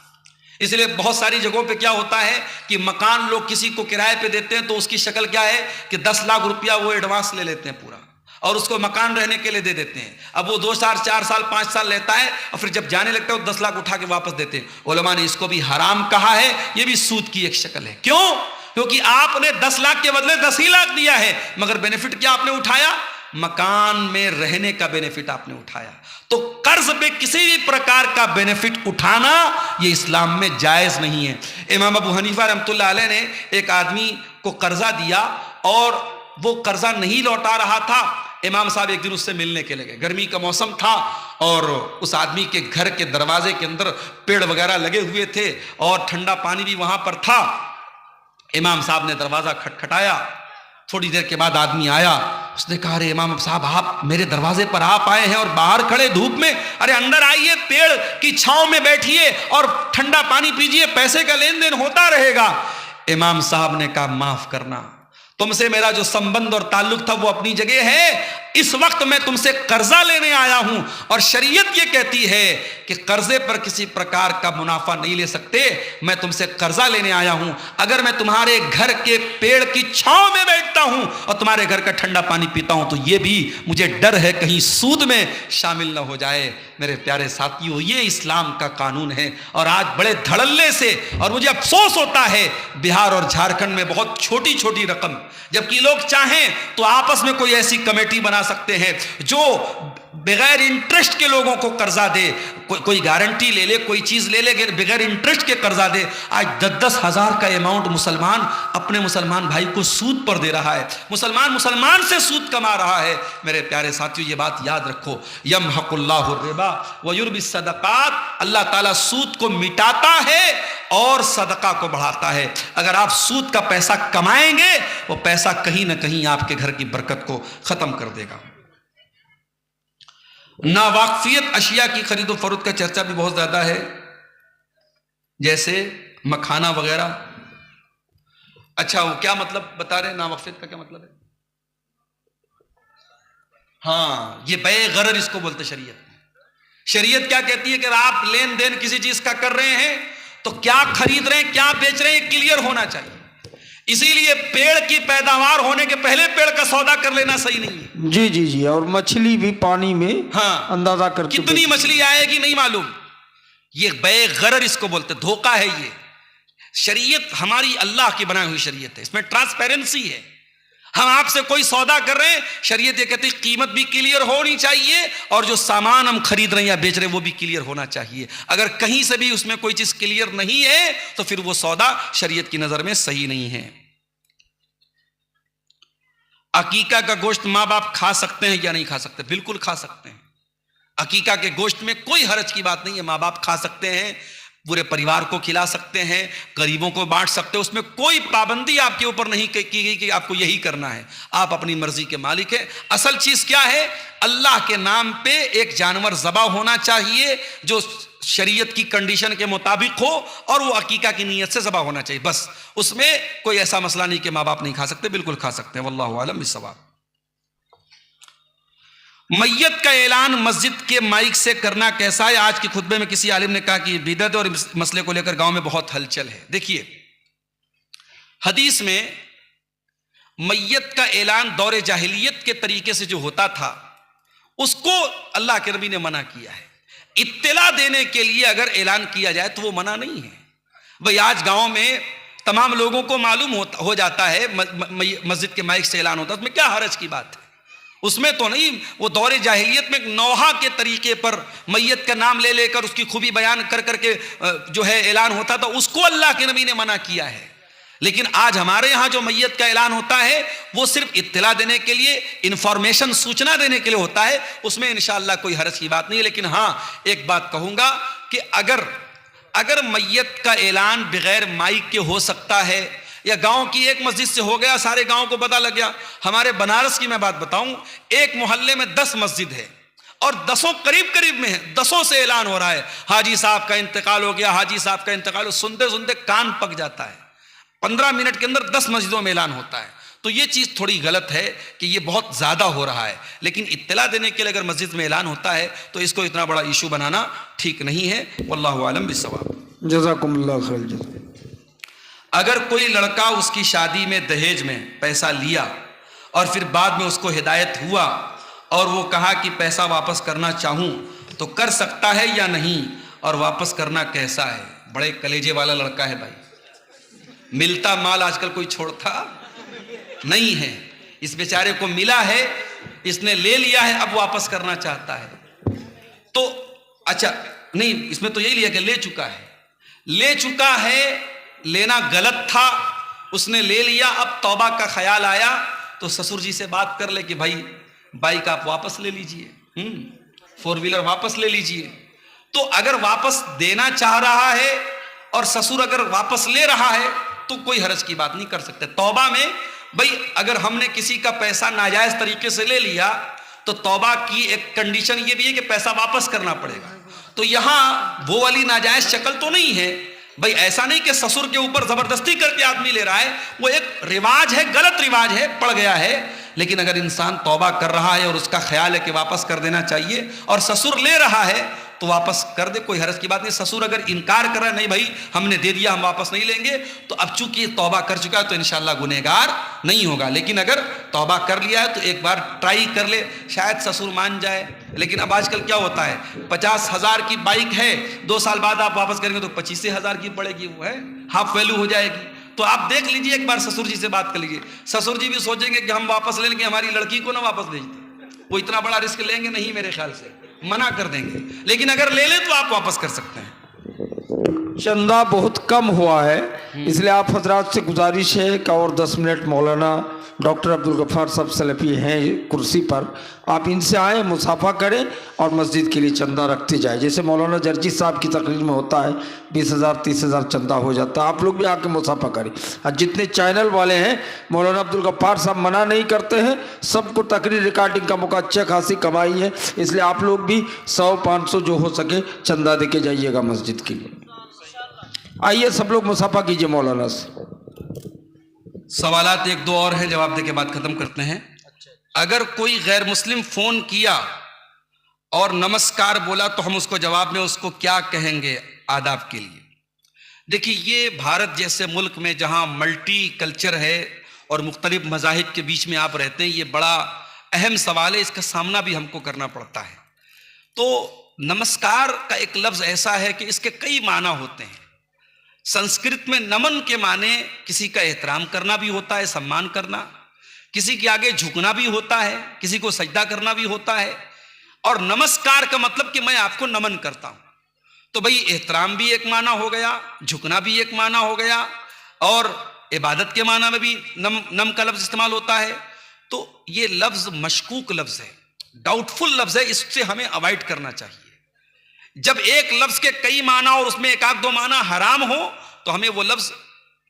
इसलिए बहुत सारी जगहों पे क्या होता है कि मकान लोग किसी को किराए पे देते हैं तो उसकी शक्ल क्या है कि 10 लाख रुपया वो एडवांस ले लेते हैं पूरा, और उसको मकान रहने के लिए दे देते हैं। अब वो 2 साल 4 साल 5 साल रहता है और फिर जब जाने लगता है वो 10 लाख उठा के वापस देते हैं। उलमा ने इसको भी हराम कहा है, ये भी सूद की एक शक्ल है। क्यों? क्योंकि आपने 10 लाख के बदले 10 ही लाख दिया है, मगर बेनिफिट क्या आपने उठाया? मकान में रहने का बेनिफिट आपने उठाया। तो कर्ज पे किसी भी प्रकार का बेनिफिट उठाना ये इस्लाम में जायज नहीं है। इमाम अबू हनीफा रहमतुल्लाह अलैह ने एक आदमी को कर्जा दिया और वो कर्जा नहीं लौटा रहा था। इमाम साहब एक दिन उससे मिलने के लिए गए, गर्मी का मौसम था और उस आदमी के घर के दरवाजे के अंदर पेड़ वगैरह लगे हुए थे और ठंडा पानी भी वहां पर था। इमाम साहब ने दरवाजा खटखटाया, थोड़ी देर के बाद आदमी आया। उसने कहा, अरे इमाम साहब आप मेरे दरवाजे पर आप आए हैं और बाहर खड़े धूप में, अरे अंदर आइए, पेड़ की छांव में बैठिए और ठंडा पानी पीजिए, पैसे का लेन देन होता रहेगा। इमाम साहब ने कहा, माफ करना, तुमसे मेरा जो संबंध और ताल्लुक था वो अपनी जगह है, इस वक्त मैं तुमसे कर्जा लेने आया हूं और शरीयत ये कहती है कि कर्जे पर किसी प्रकार का मुनाफा नहीं ले सकते। मैं तुमसे कर्जा लेने आया हूं, अगर मैं तुम्हारे घर के पेड़ की छांव में बैठता हूं और तुम्हारे घर का ठंडा पानी पीता हूं तो ये भी मुझे डर है कहीं सूद में शामिल ना हो जाए। मेरे प्यारे साथियों, ये इस्लाम का कानून है। और आज बड़े धड़ल्ले से, और मुझे अफसोस होता है, बिहार और झारखंड में बहुत छोटी छोटी रकम, जबकि लोग चाहें तो आपस में कोई ऐसी कमेटी बना सकते हैं जो बगैर इंटरेस्ट के लोगों को कर्जा दे, कोई गारंटी ले ले, कोई चीज ले ले, बगैर इंटरेस्ट के कर्जा दे। आज 10-10 हजार का अमाउंट मुसलमान अपने मुसलमान भाई को सूद पर दे रहा है, मुसलमान से सूद कमा रहा है। मेरे प्यारे साथियों, ये बात याद रखो, यमहकुल्लाहु रिबा व युर्बिस सदकात, अल्लाह ताला सूद को मिटाता है और सदका को बढ़ाता है। अगर आप सूद का पैसा कमाएंगे, वो पैसा कहीं ना कहीं आपके घर की बरकत को खत्म कर देगा। नावाकफियत अशिया की खरीदो फरोख्त का चर्चा भी बहुत ज्यादा है, जैसे मखाना वगैरह। अच्छा, वो क्या मतलब बता रहे हैं, नावाकफियत का क्या मतलब है? हाँ, ये बे गरर इसको बोलते शरीयत। शरीयत क्या कहती है कि आप लेन देन किसी चीज का कर रहे हैं तो क्या खरीद रहे हैं, क्या बेच रहे हैं, क्लियर होना चाहिए। इसीलिए पेड़ की पैदावार होने के पहले पेड़ का सौदा कर लेना सही नहीं है। जी जी जी। और मछली भी पानी में, हाँ, अंदाजा करके कितनी मछली आएगी नहीं मालूम, ये बे गरर इसको बोलते, धोखा है ये। शरीयत हमारी अल्लाह की बनाई हुई शरीयत है, इसमें ट्रांसपेरेंसी है। हम आपसे कोई सौदा कर रहे हैं, शरीयत ये कहती है कीमत भी क्लियर होनी चाहिए और जो सामान हम खरीद रहे हैं या बेच रहे हैं वो भी क्लियर होना चाहिए। अगर कहीं से भी उसमें कोई चीज क्लियर नहीं है तो फिर वो सौदा शरीयत की नजर में सही नहीं है। अकीका का गोश्त माँ बाप खा सकते हैं या नहीं खा सकते? बिल्कुल खा सकते हैं। अकीका के गोश्त में कोई हर्ज की बात नहीं है, माँ बाप खा सकते हैं, पूरे परिवार को खिला सकते हैं, गरीबों को बांट सकते हैं, उसमें कोई पाबंदी आपके ऊपर नहीं की गई कि आपको यही करना है। आप अपनी मर्जी के मालिक हैं। असल चीज क्या है, अल्लाह के नाम पे एक जानवर ज़बह होना चाहिए जो शरीयत की कंडीशन के मुताबिक हो और वो अकीका की नीयत से ज़बह होना चाहिए, बस। उसमें कोई ऐसा मसला नहीं कि माँ बाप नहीं खा सकते, बिल्कुल खा सकते हैं। वल्लाहु आलम बिस्सवाब। मैयत का ऐलान मस्जिद के माइक से करना कैसा है? आज के खुतबे में किसी आलिम ने कहा कि बिदअत और इस मसले को लेकर गांव में बहुत हलचल है। देखिए, हदीस में मैयत का ऐलान दौरे जाहिलियत के तरीके से जो होता था उसको अल्लाह के नबी ने मना किया है। इत्तला देने के लिए अगर ऐलान किया जाए तो वो मना नहीं है। भाई आज गांव में तमाम लोगों को मालूम हो जाता है मस्जिद के माइक से ऐलान होता है, उसमें क्या हरज की बात है? उसमें तो नहीं। वो दौरे जाहिलियत में नौहा के तरीके पर मैयत का नाम ले लेकर उसकी खूबी बयान कर करके जो है ऐलान होता था, उसको अल्लाह के नबी ने मना किया है। लेकिन आज हमारे यहाँ जो मैयत का ऐलान होता है वो सिर्फ इत्तला देने के लिए, इंफॉर्मेशन, सूचना देने के लिए होता है, उसमें इंशाअल्लाह कोई हरज की बात नहीं है। लेकिन हाँ, एक बात कहूँगा कि अगर मैयत का ऐलान बगैर माइक के हो सकता है या गांव की एक मस्जिद से हो गया, सारे गांव को पता लग गया। हमारे बनारस की मैं बात बताऊं, एक मोहल्ले में 10 मस्जिद है और 10 करीब करीब में है, 10 से ऐलान हो रहा है हाजी साहब का इंतकाल हो गया, हाजी साहब का इंतकाल। सुनते सुनते कान पक जाता है। 15 मिनट के अंदर 10 मस्जिदों में ऐलान होता है। तो ये चीज़ थोड़ी गलत है कि ये बहुत ज़्यादा हो रहा है। लेकिन इत्तला देने के लिए अगर मस्जिद में ऐलान होता है तो इसको इतना बड़ा इशू बनाना ठीक नहीं है। वल्लाहु आलम बिस्सवाब। जज़ाकुमुल्लाह खैर जज़ा। अगर कोई लड़का उसकी शादी में दहेज में पैसा लिया और फिर बाद में उसको हिदायत हुआ और वो कहा कि पैसा वापस करना चाहूँ तो कर सकता है या नहीं, और वापस करना कैसा है। बड़े कलेजे वाला लड़का है भाई, मिलता माल आजकल कोई छोड़ता नहीं है। इस बेचारे को मिला है, इसने ले लिया है, अब वापस करना चाहता है। तो अच्छा नहीं, इसमें तो यही लिया कि ले चुका है, लेना गलत था, उसने ले लिया, अब तौबा का ख्याल आया तो ससुर जी से बात कर ले कि भाई बाइक आप वापस ले लीजिए, 4 व्हीलर वापस ले लीजिए। तो अगर वापस देना चाह रहा है और ससुर अगर वापस ले रहा है तो कोई हर्ज की बात नहीं कर सकते। तौबा में भाई अगर हमने किसी का पैसा नाजायज तरीके से ले लिया तो तौबा की एक कंडीशन ये भी है कि पैसा वापस करना पड़ेगा। तो यहां वो वाली नाजायज शक्ल तो नहीं है भाई, ऐसा नहीं कि ससुर के ऊपर जबरदस्ती करके आदमी ले रहा है, वो एक रिवाज है, गलत रिवाज है, पड़ गया है। लेकिन अगर इंसान तौबा कर रहा है और उसका ख्याल है कि वापस कर देना चाहिए और ससुर ले रहा है तो वापस कर दे, कोई हरज की बात नहीं। ससुर अगर इनकार कर रहा है, नहीं भाई हमने दे दिया, हम वापस नहीं लेंगे, तो अब चूंकि तौबा कर चुका है तो इंशाल्लाह गुनहगार नहीं होगा। लेकिन अगर तौबा कर लिया है तो एक बार ट्राई कर ले, शायद ससुर मान जाए। लेकिन अब आजकल क्या होता है, 50,000 की बाइक है, 2 साल बाद आप वापस करेंगे तो 25,000 की पड़ेगी, वो है हाफ वैल्यू हो जाएगी। तो आप देख लीजिए, एक बार ससुर जी से बात कर लीजिए। ससुर जी भी सोचेंगे कि हम वापस ले लेंगे, हमारी लड़की को ना वापस भेज दें, वो इतना बड़ा रिस्क लेंगे नहीं, मेरे ख्याल से मना कर देंगे। लेकिन अगर ले ले तो आप वापस कर सकते हैं। चंदा बहुत कम हुआ है, इसलिए आप हजरात से गुजारिश है कि और 10 मिनट मौलाना डॉक्टर अब्दुल गफ्फार साहब सलफ़ी हैं कुर्सी पर, आप इनसे आए, मुसाफा करें और मस्जिद के लिए चंदा रखते जाए। जैसे मौलाना जर्जी साहब की तकरीर में होता है 20,000 30,000 चंदा हो जाता है, आप लोग भी आके मुसाफा करें। और जितने चैनल वाले हैं, मौलाना अब्दुल गफ्फार साहब मना नहीं करते हैं, सबको तकरीर रिकॉर्डिंग का मौका, अच्छी खासी कमाई है, इसलिए आप लोग भी 100-500 जो हो सके चंदा दे के जाइएगा मस्जिद के लिए। आइए सब लोग मुसाफा कीजिए मौलाना से। सवालात 1-2 और हैं, जवाब दे के बाद खत्म करते हैं। अगर कोई गैर मुस्लिम फोन किया और नमस्कार बोला तो हम उसको जवाब में उसको क्या कहेंगे आदाब के लिए? देखिए, ये भारत जैसे मुल्क में जहां मल्टी कल्चर है और मुख्तलिफ मज़ाहिब के बीच में आप रहते हैं, ये बड़ा अहम सवाल है, इसका सामना भी हमको करना पड़ता है। तो नमस्कार का एक लफ्ज़ ऐसा है कि इसके कई माना होते हैं। संस्कृत में नमन के माने किसी का एहतराम करना भी होता है, सम्मान करना, किसी के आगे झुकना भी होता है, किसी को सजदा करना भी होता है, और नमस्कार का मतलब कि मैं आपको नमन करता हूं। तो भाई एहतराम भी एक माना हो गया, झुकना भी एक माना हो गया, और इबादत के माना में भी नम का लफ्ज इस्तेमाल होता है। तो ये लफ्ज मशकूक लफ्ज है, डाउटफुल लफ्ज है, इससे हमें अवॉइड करना चाहिए। जब एक लफ्ज के कई माना और उसमें 1-2 माना हराम हो तो हमें वो लफ्ज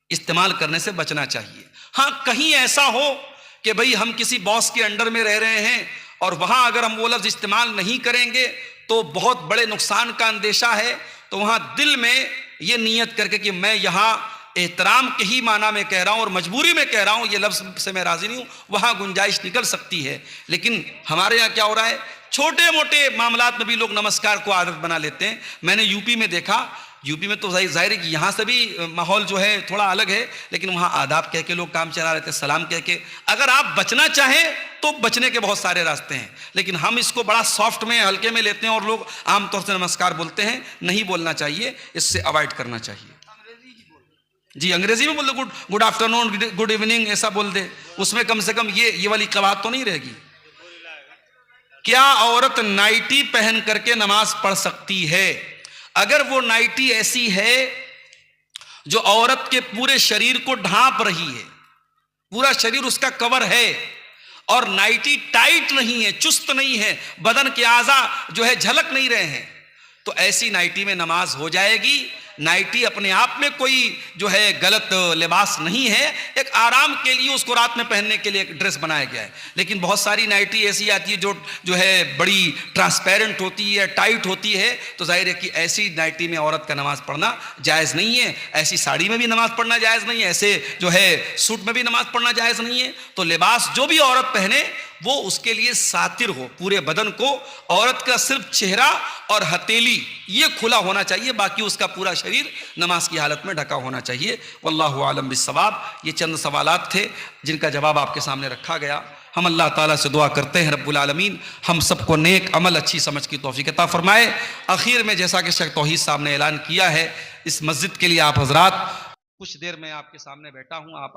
इस्तेमाल करने से बचना चाहिए। हाँ, कहीं ऐसा हो कि भाई हम किसी बॉस के अंडर में रह रहे हैं और वहां अगर हम वो लफ्ज इस्तेमाल नहीं करेंगे तो बहुत बड़े नुकसान का अंदेशा है, तो वहां दिल में ये नियत करके कि मैं यहाँ एहतराम के ही माना में कह रहा हूँ और मजबूरी में कह रहा हूँ, ये लफ्ज से मैं राजी नहीं हूँ, वहाँ गुंजाइश निकल सकती है। लेकिन हमारे यहाँ क्या हो रहा है, छोटे मोटे मामलात में भी लोग नमस्कार को आदत बना लेते हैं। मैंने यूपी में देखा, यूपी में तो जाहिर है कि यहाँ से भी माहौल जो है थोड़ा अलग है, लेकिन वहाँ आदाब कह के लोग काम चला रहे थे, सलाम कह के। अगर आप बचना चाहें तो बचने के बहुत सारे रास्ते हैं, लेकिन हम इसको बड़ा सॉफ्ट में, हल्के में लेते हैं और लोग आमतौर से नमस्कार बोलते हैं। नहीं बोलना चाहिए, इससे अवॉइड करना चाहिए। जी, अंग्रेजी में बोल दो, गुड आफ्टरनून, गुड इवनिंग, ऐसा बोल दे, उसमें कम से कम ये वाली कवाहत तो नहीं रहेगी। क्या औरत नाइटी पहन करके नमाज पढ़ सकती है? अगर वो नाइटी ऐसी है जो औरत के पूरे शरीर को ढांप रही है, पूरा शरीर उसका कवर है, और नाइटी टाइट नहीं है, चुस्त नहीं है, बदन के आज़ा जो है झलक नहीं रहे हैं, तो ऐसी नाइटी में नमाज हो जाएगी। नाइटी अपने आप में कोई जो है गलत लिबास नहीं है, एक आराम के लिए उसको रात में पहनने के लिए एक ड्रेस बनाया गया है। लेकिन बहुत सारी नाइटी ऐसी आती है जो है बड़ी ट्रांसपेरेंट होती है, टाइट होती है, तो जाहिर है कि ऐसी नाइटी में औरत का नमाज पढ़ना जायज़ नहीं है। ऐसी साड़ी में भी नमाज पढ़ना जायज़ नहीं है, ऐसे जो है सूट में भी नमाज पढ़ना जायज़ नहीं है। तो लिबास जो भी औरत पहने वो उसके लिए सातिर हो, पूरे बदन को, औरत का सिर्फ चेहरा और हथेली ये खुला होना चाहिए, बाकी उसका पूरा शरीर नमाज की हालत में ढका होना चाहिए। वल्लाहु आलम बिस्सवाब। ये चंद सवालात थे जिनका जवाब आपके सामने रखा गया। हम अल्लाह ताला से दुआ करते हैं रब्बुल आलमीन हम सबको नेक अमल अच्छी समझ की तौफीक अता फरमाए। आखिर में जैसा कि शेख तौहीद साहब ने ऐलान किया है, इस मस्जिद के लिए आप हजरात कुछ देर में आपके सामने बैठा हूँ, आप